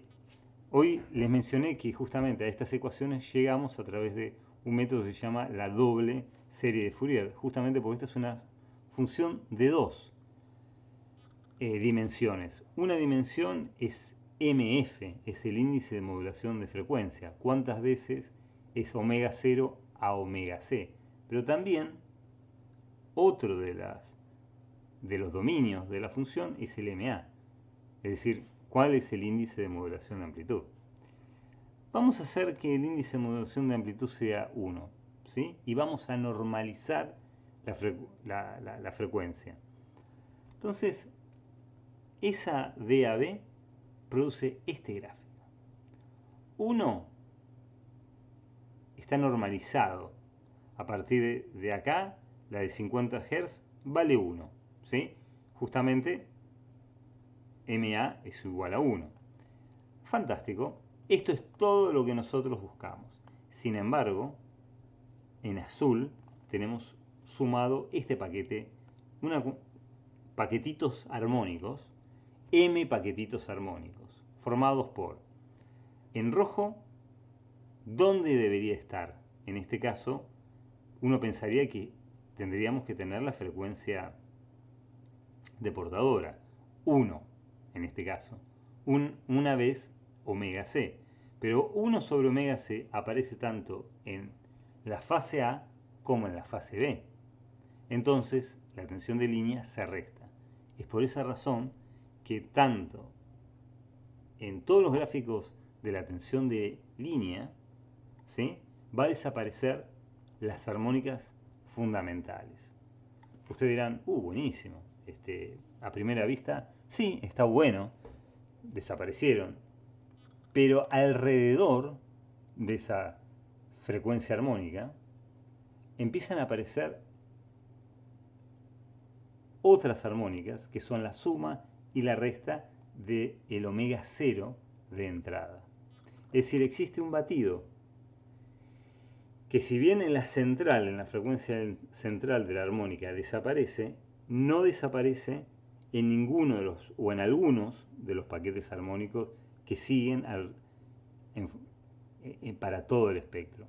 hoy les mencioné que justamente a estas ecuaciones llegamos a través de un método que se llama la doble serie de Fourier, justamente porque esta es una función de dos dimensiones. Una dimensión es MF, es el índice de modulación de frecuencia, cuántas veces es omega 0 a omega c. Pero también otro de los dominios de la función es el MA, es decir, cuál es el índice de modulación de amplitud. Vamos a hacer que el índice de modulación de amplitud sea 1, ¿sí? Y vamos a normalizar la frecuencia. Entonces, esa DAB produce este gráfico. 1 está normalizado. A partir de acá, la de 50 Hz vale 1, ¿sí? Justamente MA es igual a 1. Fantástico. Esto es todo lo que nosotros buscamos. Sin embargo, en azul tenemos sumado este paquete, paquetitos armónicos, M paquetitos armónicos, formados por, en rojo, ¿dónde debería estar? En este caso, uno pensaría que tendríamos que tener la frecuencia de portadora, 1 en este caso, una vez omega c. Pero 1 sobre omega c aparece tanto en la fase A como en la fase B. Entonces, la tensión de línea se resta. Es por esa razón que tanto en todos los gráficos de la tensión de línea, ¿sí?, va a desaparecer las armónicas fundamentales. Ustedes dirán, buenísimo. A primera vista, sí, está bueno, desaparecieron. Pero alrededor de esa frecuencia armónica empiezan a aparecer otras armónicas que son la suma y la resta del omega 0 de entrada. Es decir, existe un batido que, si bien en la central, en la frecuencia central de la armónica desaparece, no desaparece en ninguno de los, o en algunos de los paquetes armónicos que siguen para todo el espectro.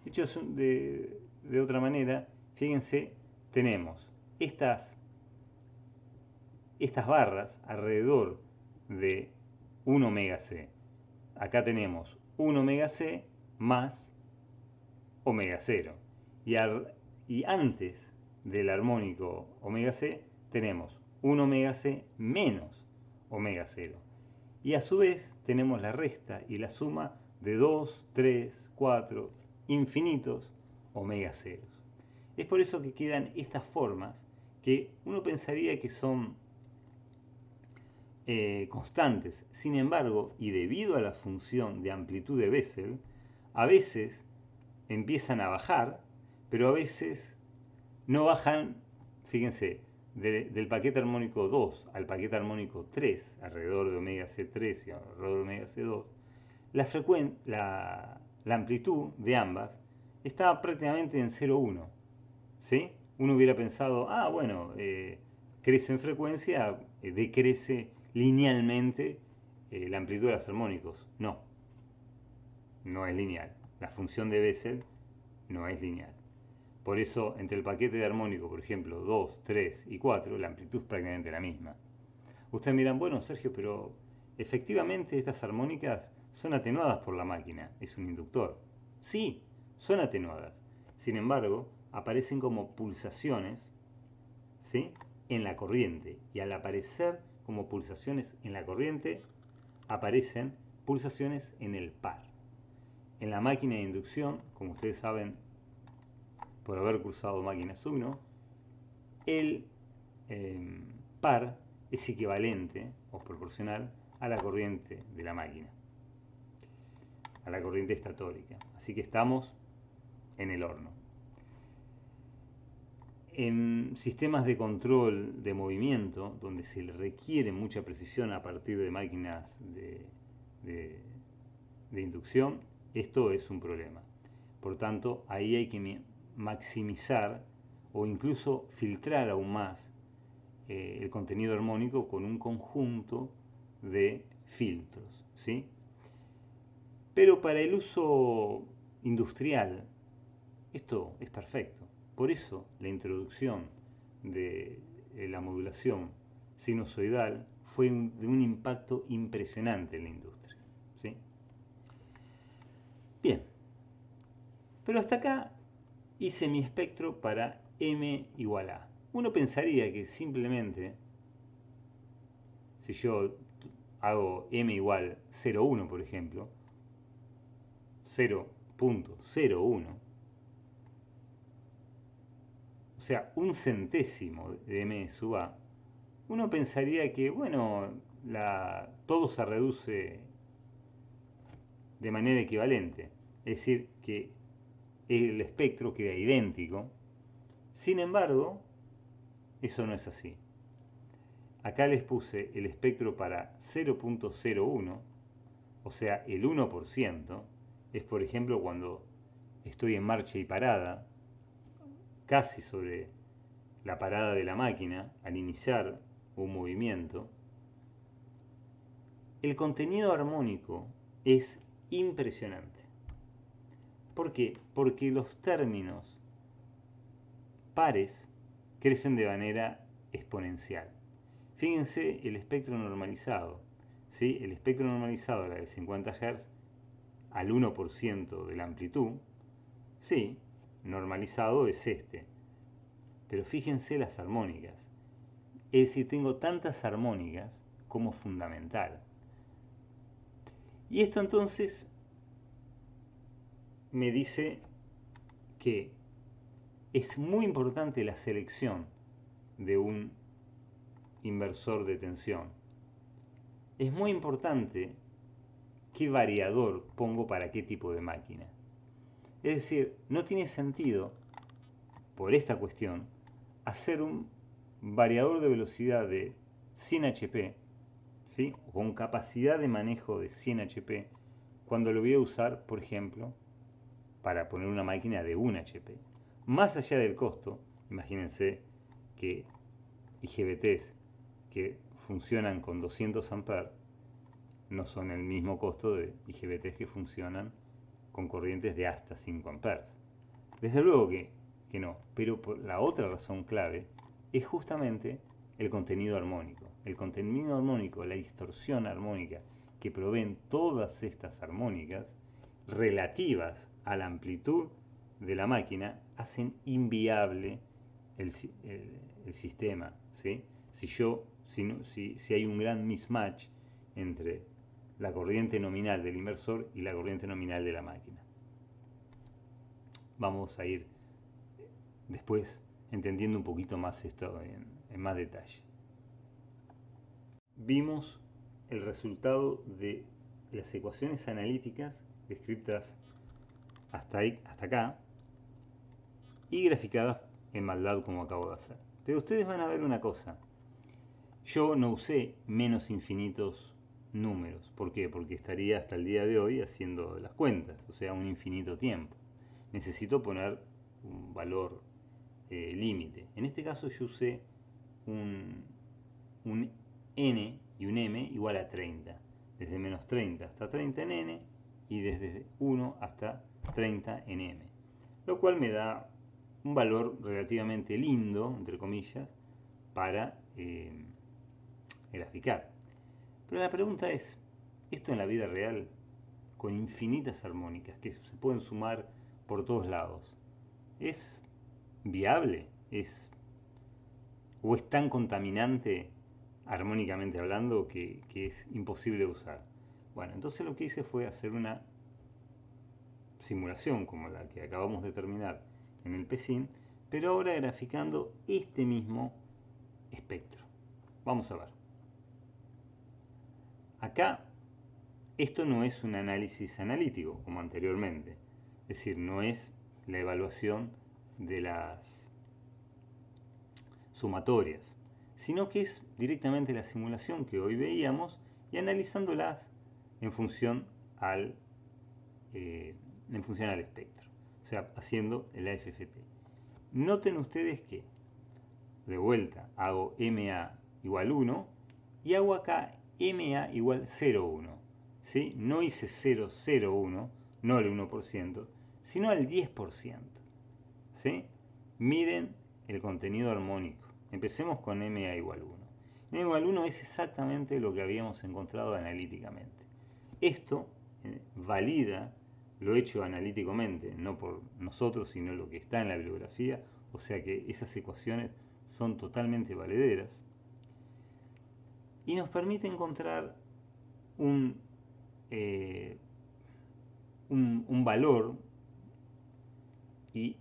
Dicho de otra manera, fíjense, tenemos estas barras alrededor de 1 omega c. Acá tenemos 1 omega c más omega 0. y antes del armónico omega c tenemos un omega c menos omega 0. Y a su vez tenemos la resta y la suma de 2, 3, 4, infinitos omega 0. Es por eso que quedan estas formas que uno pensaría que son constantes. Sin embargo, y debido a la función de amplitud de Bessel, a veces empiezan a bajar, pero a veces no bajan, fíjense, del paquete armónico 2 al paquete armónico 3, alrededor de omega C3 y alrededor de omega C2, la amplitud de ambas estaba prácticamente en 0,1. ¿Sí? Uno hubiera pensado, bueno, crece en frecuencia, decrece linealmente la amplitud de los armónicos. No, no es lineal. La función de Bessel no es lineal. Por eso, entre el paquete de armónico, por ejemplo, 2, 3 y 4, la amplitud es prácticamente la misma. Ustedes miran, bueno, Sergio, pero efectivamente estas armónicas son atenuadas por la máquina. Es un inductor. Sí, son atenuadas. Sin embargo, aparecen como pulsaciones, ¿sí?, en la corriente. Y al aparecer como pulsaciones en la corriente, aparecen pulsaciones en el par. En la máquina de inducción, como ustedes saben por haber cursado máquinas 1, el par es equivalente o proporcional a la corriente de la máquina, a la corriente estatórica. Así que estamos en el horno. En sistemas de control de movimiento, donde se requiere mucha precisión a partir de máquinas de inducción, esto es un problema. Por tanto, ahí hay que maximizar o incluso filtrar aún más el contenido armónico con un conjunto de filtros, ¿sí? Pero para el uso industrial, esto es perfecto. Por eso la introducción de la modulación sinusoidal fue de un impacto impresionante en la industria, ¿sí? Bien, pero hasta acá hice mi espectro para m igual a. Uno pensaría que simplemente, si yo hago m igual 0,1, por ejemplo, 0,01, o sea, un centésimo de m sub a, uno pensaría que, bueno, todo se reduce de manera equivalente. Es decir, que el espectro queda idéntico. Sin embargo, eso no es así. Acá les puse el espectro para 0,01, o sea, el 1%. Es, por ejemplo, cuando estoy en marcha y parada, casi sobre la parada de la máquina, al iniciar un movimiento. El contenido armónico es impresionante. ¿Por qué? Porque los términos pares crecen de manera exponencial. Fíjense el espectro normalizado, ¿sí? El espectro normalizado, la de 50 Hz, al 1% de la amplitud, sí, normalizado es este. Pero fíjense las armónicas. Es decir, tengo tantas armónicas como fundamental. Y esto entonces me dice que es muy importante la selección de un inversor de tensión. Es muy importante qué variador pongo para qué tipo de máquina. Es decir, no tiene sentido, por esta cuestión, hacer un variador de velocidad de 100 HP, ¿sí?, o con capacidad de manejo de 100 HP, cuando lo voy a usar, por ejemplo, para poner una máquina de 1 HP. Más allá del costo, imagínense que IGBTs que funcionan con 200 amperes no son el mismo costo de IGBTs que funcionan con corrientes de hasta 5 amperes. Desde luego que no, pero por la otra razón clave es justamente el contenido armónico. El contenido armónico, la distorsión armónica que proveen todas estas armónicas relativas a la amplitud de la máquina hacen inviable el sistema, ¿sí? Si hay un gran mismatch entre la corriente nominal del inversor y la corriente nominal de la máquina. Vamos a ir después entendiendo un poquito más esto en más detalle. Vimos el resultado de las ecuaciones analíticas descritas hasta acá y graficadas en MATLAB como acabo de hacer. Pero ustedes van a ver una cosa. Yo no usé menos infinitos números. ¿Por qué? Porque estaría hasta el día de hoy haciendo las cuentas, o sea, un infinito tiempo. Necesito poner un valor límite. En este caso yo usé un n y un m igual a 30. Desde menos 30 hasta 30 en n y desde 1 hasta 30 en m. Lo cual me da un valor relativamente lindo, entre comillas, para graficar. Pero la pregunta es, ¿esto en la vida real, con infinitas armónicas que se pueden sumar por todos lados, es viable? ¿O es tan contaminante, armónicamente hablando, que es imposible de usar? Bueno, entonces lo que hice fue hacer una simulación como la que acabamos de terminar en el PSIN, pero ahora graficando este mismo espectro. Vamos a ver. Acá, esto no es un análisis analítico, como anteriormente. Es decir, no es la evaluación de las sumatorias, sino que es directamente la simulación que hoy veíamos y analizándolas en función al espectro, o sea, haciendo el AFFT. Noten ustedes que, de vuelta, hago MA igual 1 y hago acá MA igual 0,1. ¿Sí? No hice 0,01, no el 1%, sino al 10%. ¿Sí? Miren el contenido armónico. Empecemos con MA igual 1. MA igual 1 es exactamente lo que habíamos encontrado analíticamente. Esto valida lo hecho analíticamente, no por nosotros, sino lo que está en la bibliografía, o sea que esas ecuaciones son totalmente valederas y nos permite encontrar un valor, y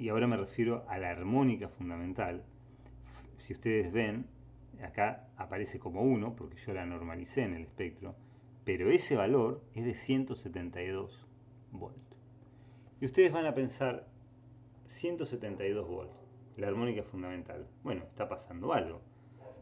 ahora me refiero a la armónica fundamental. Si ustedes ven, acá aparece como 1 porque yo la normalicé en el espectro, pero ese valor es de 172 volts. Y ustedes van a pensar, 172 volts, la armónica fundamental. Bueno, está pasando algo,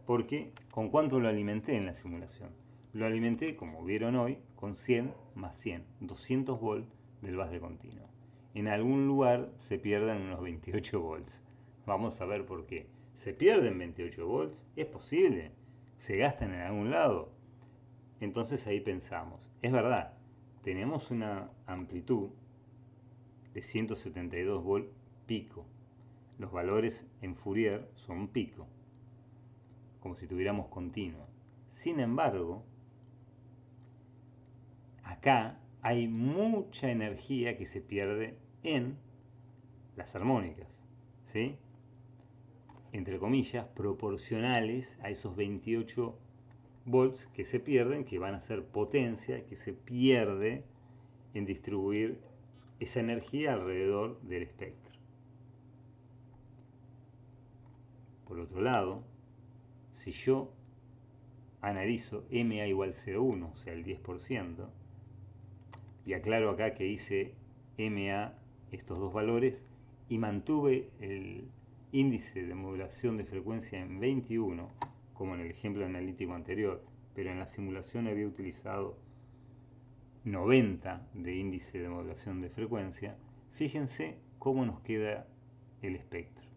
porque ¿con cuánto lo alimenté en la simulación? Lo alimenté, como vieron hoy, con 100 más 100, 200 volts del bus de continuo. En algún lugar se pierden unos 28 volts. Vamos a ver por qué. ¿Se pierden 28 volts? ¿Es posible? ¿Se gastan en algún lado? Entonces ahí pensamos, es verdad, tenemos una amplitud de 172 volts pico. Los valores en Fourier son pico, como si tuviéramos continuo. Sin embargo, acá hay mucha energía que se pierde en las armónicas, ¿sí? Entre comillas, proporcionales a esos 28 volts que se pierden, que van a ser potencia que se pierde en distribuir esa energía alrededor del espectro. Por otro lado, si yo analizo MA igual 0,1, o sea el 10%, y aclaro acá que hice MA estos dos valores y mantuve el índice de modulación de frecuencia en 21, como en el ejemplo analítico anterior, pero en la simulación había utilizado 90 de índice de modulación de frecuencia, fíjense cómo nos queda el espectro.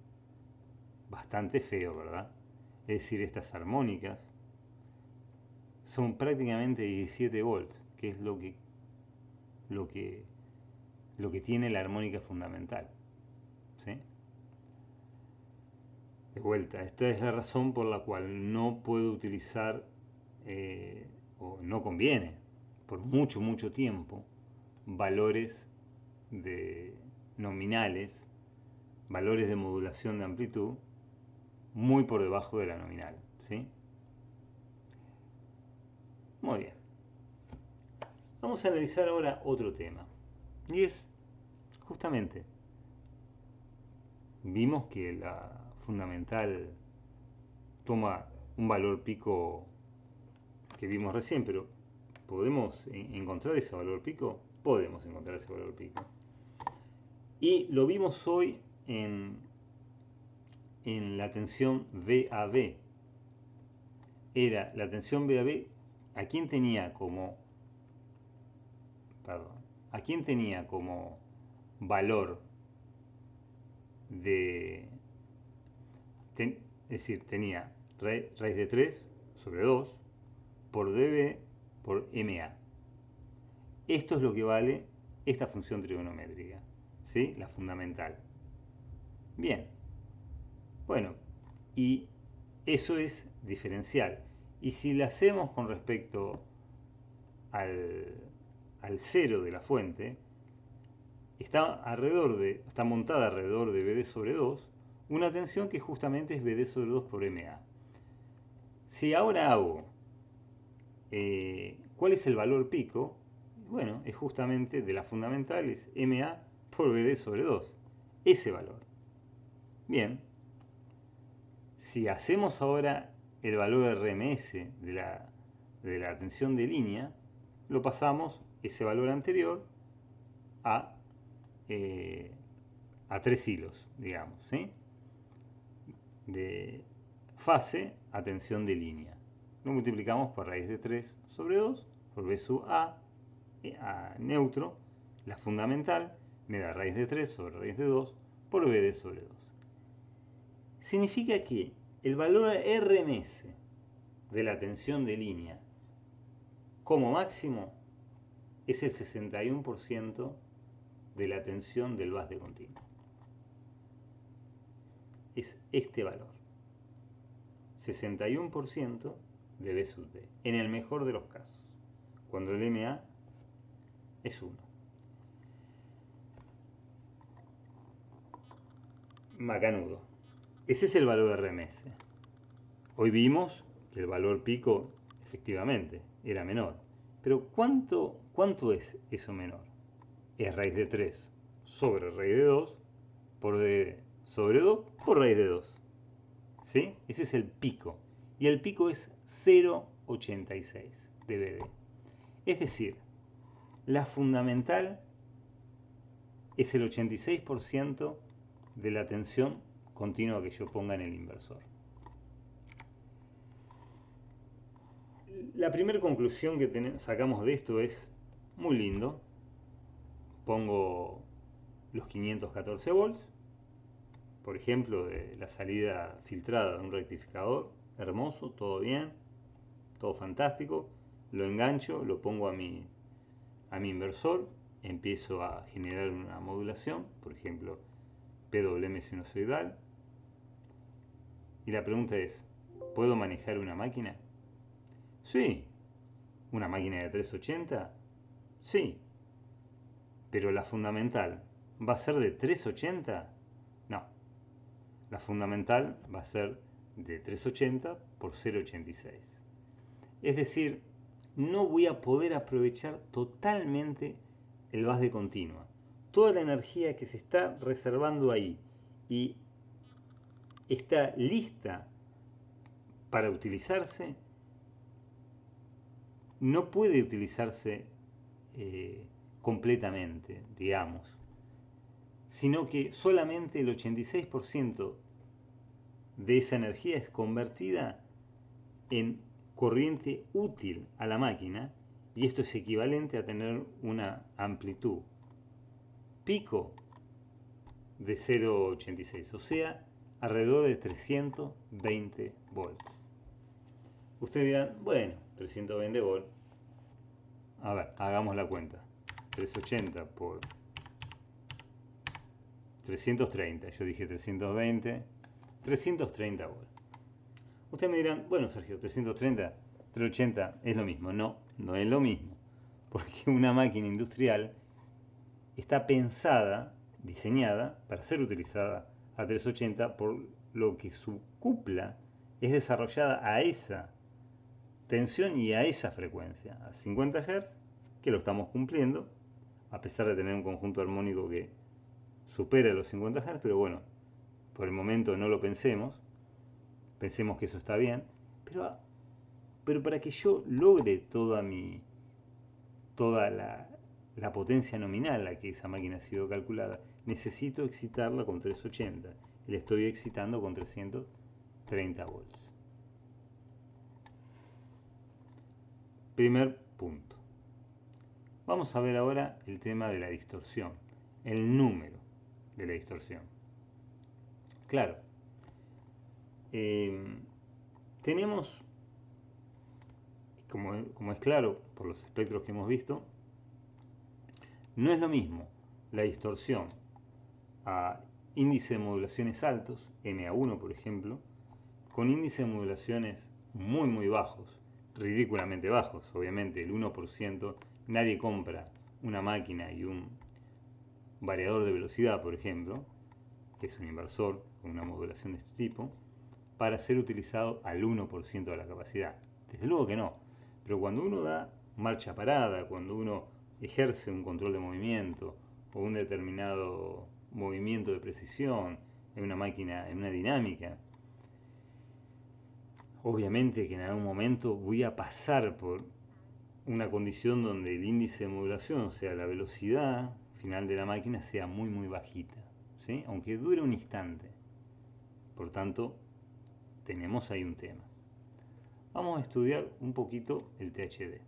Bastante feo, ¿verdad? Es decir, estas armónicas son prácticamente 17 volts, que es lo que tiene la armónica fundamental. ¿Sí? De vuelta, esta es la razón por la cual no puedo utilizar o no conviene por mucho tiempo valores de nominales, valores de modulación de amplitud, muy por debajo de la nominal, ¿sí? Muy bien. Vamos a analizar ahora otro tema. Y es, justamente, vimos que la fundamental toma un valor pico que vimos recién, pero ¿podemos encontrar ese valor pico? Podemos encontrar ese valor pico. Y lo vimos hoy en la tensión VAB. Era la tensión VAB, ¿a quién tenía como, a quién tenía como valor de, es decir, tenía raíz de 3 sobre 2 por dB por MA. Esto es lo que vale esta función trigonométrica, ¿sí? La fundamental. Bien. Bueno, y eso es diferencial. Y si la hacemos con respecto al cero de la fuente, está montada alrededor de BD sobre 2, una tensión que justamente es BD sobre 2 por MA. Si ahora hago ¿cuál es el valor pico? Bueno, es justamente de la fundamental, es MA por BD sobre 2. Ese valor. Bien. Si hacemos ahora el valor RMS de la tensión de línea, lo pasamos, ese valor anterior, a 3 hilos, digamos, ¿sí? De fase a tensión de línea. Lo multiplicamos por raíz de 3 sobre 2, por B sub A neutro, la fundamental, me da raíz de 3 sobre raíz de 2, por BD sobre 2. Significa que el valor RMS de la tensión de línea como máximo es el 61% de la tensión del bus de continuo. Es este valor. 61% de B sub D, en el mejor de los casos, cuando el MA es 1. Macanudo. Ese es el valor de RMS. Hoy vimos que el valor pico, efectivamente, era menor. Pero ¿cuánto es eso menor? Es raíz de 3 sobre raíz de 2 por D sobre 2 por raíz de 2. ¿Sí? Ese es el pico. Y el pico es 0,86 de BD. Es decir, la fundamental es el 86% de la tensión continua que yo ponga en el inversor. La primera conclusión que sacamos de esto es muy lindo. Pongo los 514 volts, por ejemplo, de la salida filtrada de un rectificador. Hermoso, todo bien, todo fantástico. Lo engancho, lo pongo a mi inversor, empiezo a generar una modulación, por ejemplo, PWM sinusoidal. Y la pregunta es, ¿puedo manejar una máquina? Sí. ¿Una máquina de 380? Sí. Pero la fundamental, ¿va a ser de 380? No. La fundamental va a ser de 380 por 0,86. Es decir, no voy a poder aprovechar totalmente el bus de continua. Toda la energía que se está reservando ahí y está lista para utilizarse, no puede utilizarse completamente, digamos, sino que solamente el 86% de esa energía es convertida en corriente útil a la máquina, y esto es equivalente a tener una amplitud pico de 0,86, o sea, alrededor de 320 volts. Ustedes dirán, bueno, 320 volts. A ver, hagamos la cuenta. 380 por 330. Yo dije 320. 330 volts. Ustedes me dirán, bueno, Sergio, 330, 380 es lo mismo. No, no es lo mismo. Porque una máquina industrial está pensada diseñada para ser utilizada a 380, por lo que su cupla es desarrollada a esa tensión y a esa frecuencia, a 50 Hz, que lo estamos cumpliendo, a pesar de tener un conjunto armónico que supera los 50 Hz, pero bueno, por el momento no lo pensemos que eso está bien, pero para que yo logre toda la potencia nominal a la que esa máquina ha sido calculada, necesito excitarla con 380, y la estoy excitando con 330 volts. Primer punto. Vamos a ver ahora el tema de la distorsión, el número de la distorsión. Claro, tenemos, como es claro por los espectros que hemos visto, no es lo mismo la distorsión a índice de modulaciones altos, MA1 por ejemplo, con índice de modulaciones muy bajos, ridículamente bajos, obviamente el 1%, nadie compra una máquina y un variador de velocidad, por ejemplo, que es un inversor con una modulación de este tipo, para ser utilizado al 1% de la capacidad. Desde luego que no, pero cuando uno da marcha parada, cuando uno ejerce un control de movimiento o un determinado movimiento de precisión en una máquina, en una dinámica, obviamente que en algún momento voy a pasar por una condición donde el índice de modulación, o sea, la velocidad final de la máquina, sea muy bajita, ¿sí? Aunque dure un instante. Por tanto, tenemos ahí un tema. Vamos a estudiar un poquito el THD.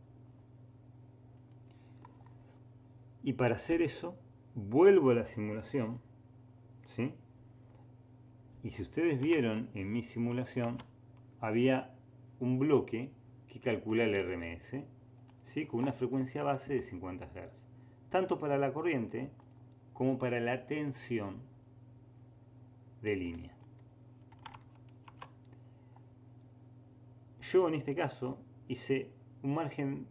Y para hacer eso, vuelvo a la simulación, ¿sí? Y si ustedes vieron en mi simulación, había un bloque que calcula el RMS, ¿sí? Con una frecuencia base de 50 Hz, tanto para la corriente como para la tensión de línea. Yo en este caso hice un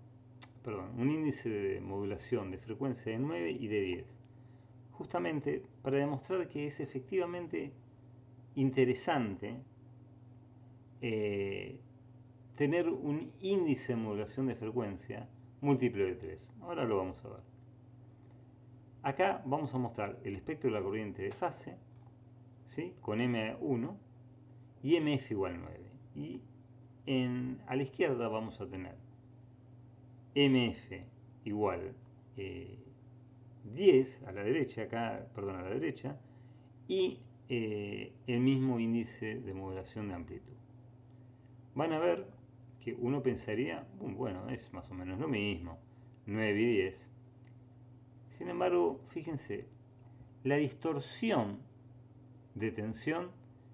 índice de modulación de frecuencia de 9 y de 10, justamente para demostrar que es efectivamente interesante tener un índice de modulación de frecuencia múltiplo de 3. Ahora lo vamos a ver. Acá vamos a mostrar el espectro de la corriente de fase, ¿sí? Con M1 y MF igual 9. Y a la izquierda vamos a tener MF igual 10 a la derecha, a la derecha, y el mismo índice de modulación de amplitud. Van a ver que uno pensaría, bueno, es más o menos lo mismo, 9 y 10. Sin embargo, fíjense, la distorsión de tensión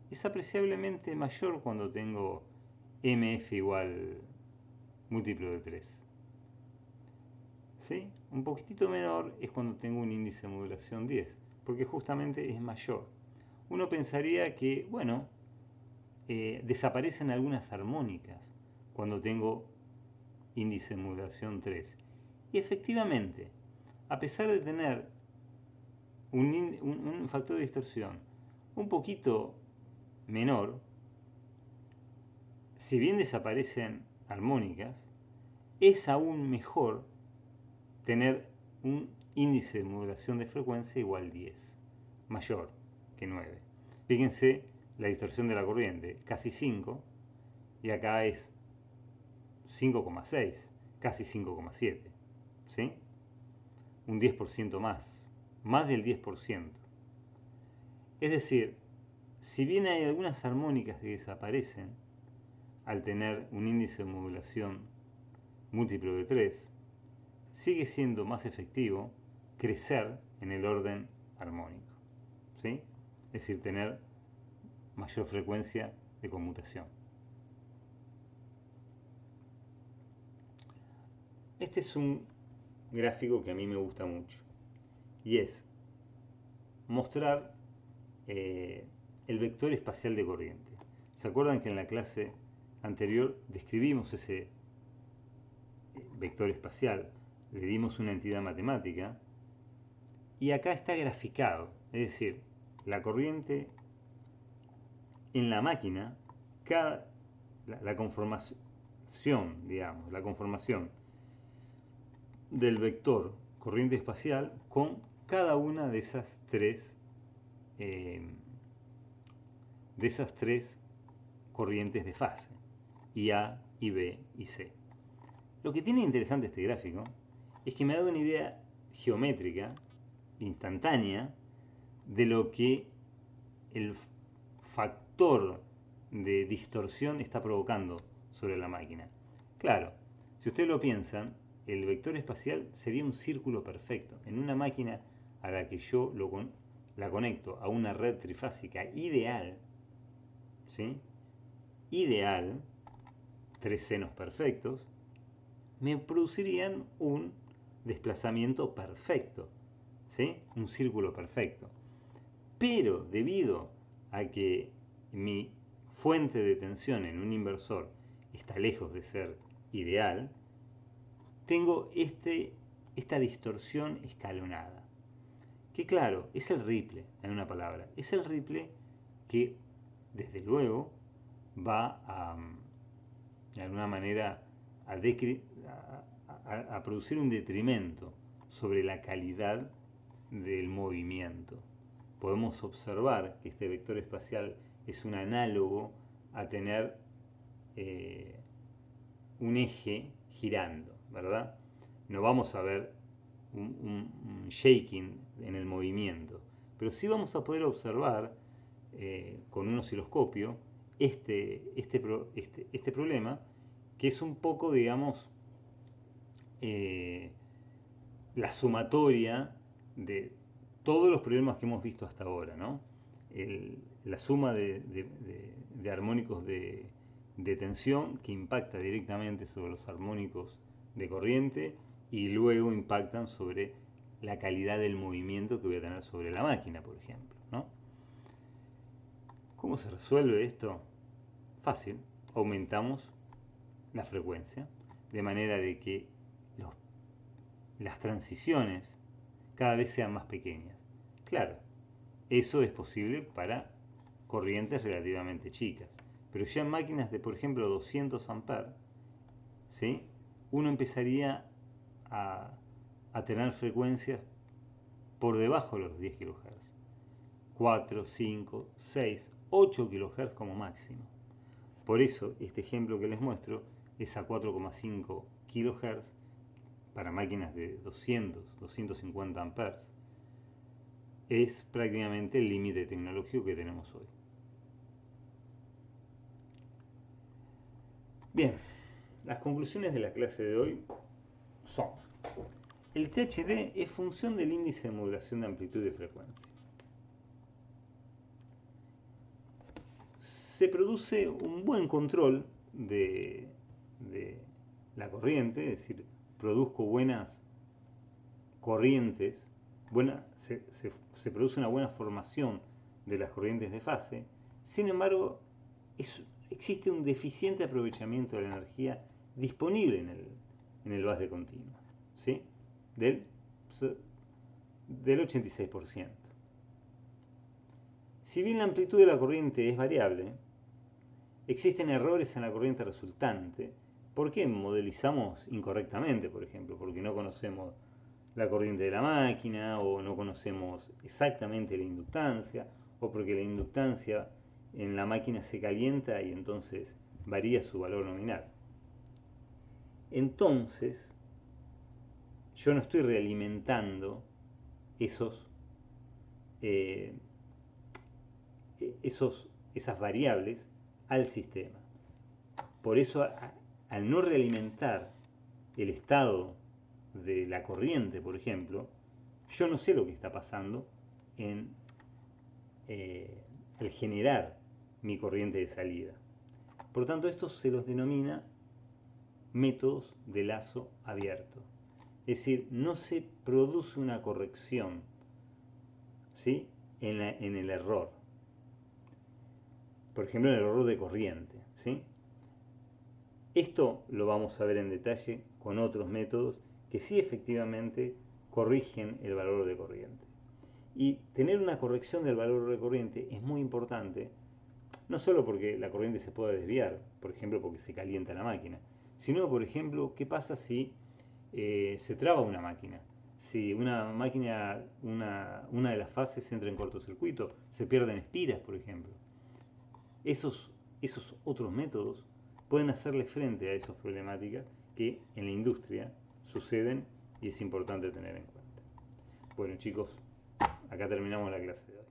es apreciablemente mayor cuando tengo MF igual múltiplo de 3. ¿Sí? Un poquitito menor es cuando tengo un índice de modulación 10, porque justamente es mayor. Uno pensaría que, bueno, desaparecen algunas armónicas cuando tengo índice de modulación 3. Y efectivamente, a pesar de tener un factor de distorsión un poquito menor, si bien desaparecen armónicas, es aún mejor tener un índice de modulación de frecuencia igual 10, mayor que 9. Fíjense la distorsión de la corriente, casi 5, y acá es 5,6, casi 5,7, ¿sí? Un 10% más del 10%. Es decir, si bien hay algunas armónicas que desaparecen al tener un índice de modulación múltiplo de 3, sigue siendo más efectivo crecer en el orden armónico, ¿sí? Es decir, tener mayor frecuencia de conmutación. Este es un gráfico que a mí me gusta mucho y es mostrar el vector espacial de corriente. ¿Se acuerdan que en la clase anterior describimos ese vector espacial? Le dimos una entidad matemática y acá está graficado. Es decir, la corriente en la máquina, la conformación, digamos, la conformación del vector corriente espacial con cada una de esas tres corrientes de fase, IA, IB y C. Lo que tiene interesante este gráfico es que me ha dado una idea geométrica instantánea de lo que el factor de distorsión está provocando sobre la máquina. Claro, si ustedes lo piensan, el vector espacial sería un círculo perfecto. En una máquina a la que yo la conecto a una red trifásica ideal, ¿sí? Ideal, tres senos perfectos, me producirían un desplazamiento perfecto, ¿sí? Un círculo perfecto. Pero debido a que mi fuente de tensión en un inversor está lejos de ser ideal, tengo esta distorsión escalonada. Que claro, es el ripple, en una palabra. Es el ripple que, desde luego, va de alguna manera, a producir un detrimento sobre la calidad del movimiento. Podemos observar que este vector espacial es un análogo a tener un eje girando, ¿verdad? No vamos a ver un shaking en el movimiento, pero sí vamos a poder observar con un osciloscopio este problema, que es un poco, digamos, la sumatoria de todos los problemas que hemos visto hasta ahora, ¿no? La suma de armónicos de tensión que impacta directamente sobre los armónicos de corriente y luego impactan sobre la calidad del movimiento que voy a tener sobre la máquina, por ejemplo, ¿no? ¿Cómo se resuelve esto? Fácil, aumentamos la frecuencia de manera de que las transiciones cada vez sean más pequeñas. Claro, eso es posible para corrientes relativamente chicas, pero ya en máquinas de, por ejemplo, 200 amperes, ¿sí? Uno empezaría a tener frecuencias por debajo de los 10 kHz. 4, 5, 6, 8 kHz como máximo. Por eso, este ejemplo que les muestro es a 4,5 kHz para máquinas de 200, 250 amperes. Es prácticamente el límite tecnológico que tenemos hoy. Bien, las conclusiones de la clase de hoy son: el THD es función del índice de modulación de amplitud y frecuencia. Se produce un buen control de la corriente, es decir, produzco buenas corrientes, se produce una buena formación de las corrientes de fase. Sin embargo, existe un deficiente aprovechamiento de la energía disponible en el base continuo, ¿sí? del 86%. Si bien la amplitud de la corriente es variable, existen errores en la corriente resultante. ¿Por qué modelizamos incorrectamente, por ejemplo? Porque no conocemos la corriente de la máquina, o no conocemos exactamente la inductancia, o porque la inductancia en la máquina se calienta y entonces varía su valor nominal. Entonces, yo no estoy realimentando esas variables al sistema. Por eso, al no realimentar el estado de la corriente, por ejemplo, yo no sé lo que está pasando al generar mi corriente de salida. Por tanto, esto se los denomina métodos de lazo abierto. Es decir, no se produce una corrección, ¿sí?, en el error. Por ejemplo, en el error de corriente, ¿sí? Esto lo vamos a ver en detalle con otros métodos que sí efectivamente corrigen el valor de corriente. Y tener una corrección del valor de corriente es muy importante, no solo porque la corriente se puede desviar, por ejemplo porque se calienta la máquina, sino por ejemplo qué pasa si se traba una máquina. Si una máquina, una de las fases entra en cortocircuito, se pierden espiras, por ejemplo. Esos otros métodos pueden hacerle frente a esas problemáticas que en la industria suceden y es importante tener en cuenta. Bueno chicos, acá terminamos la clase de hoy.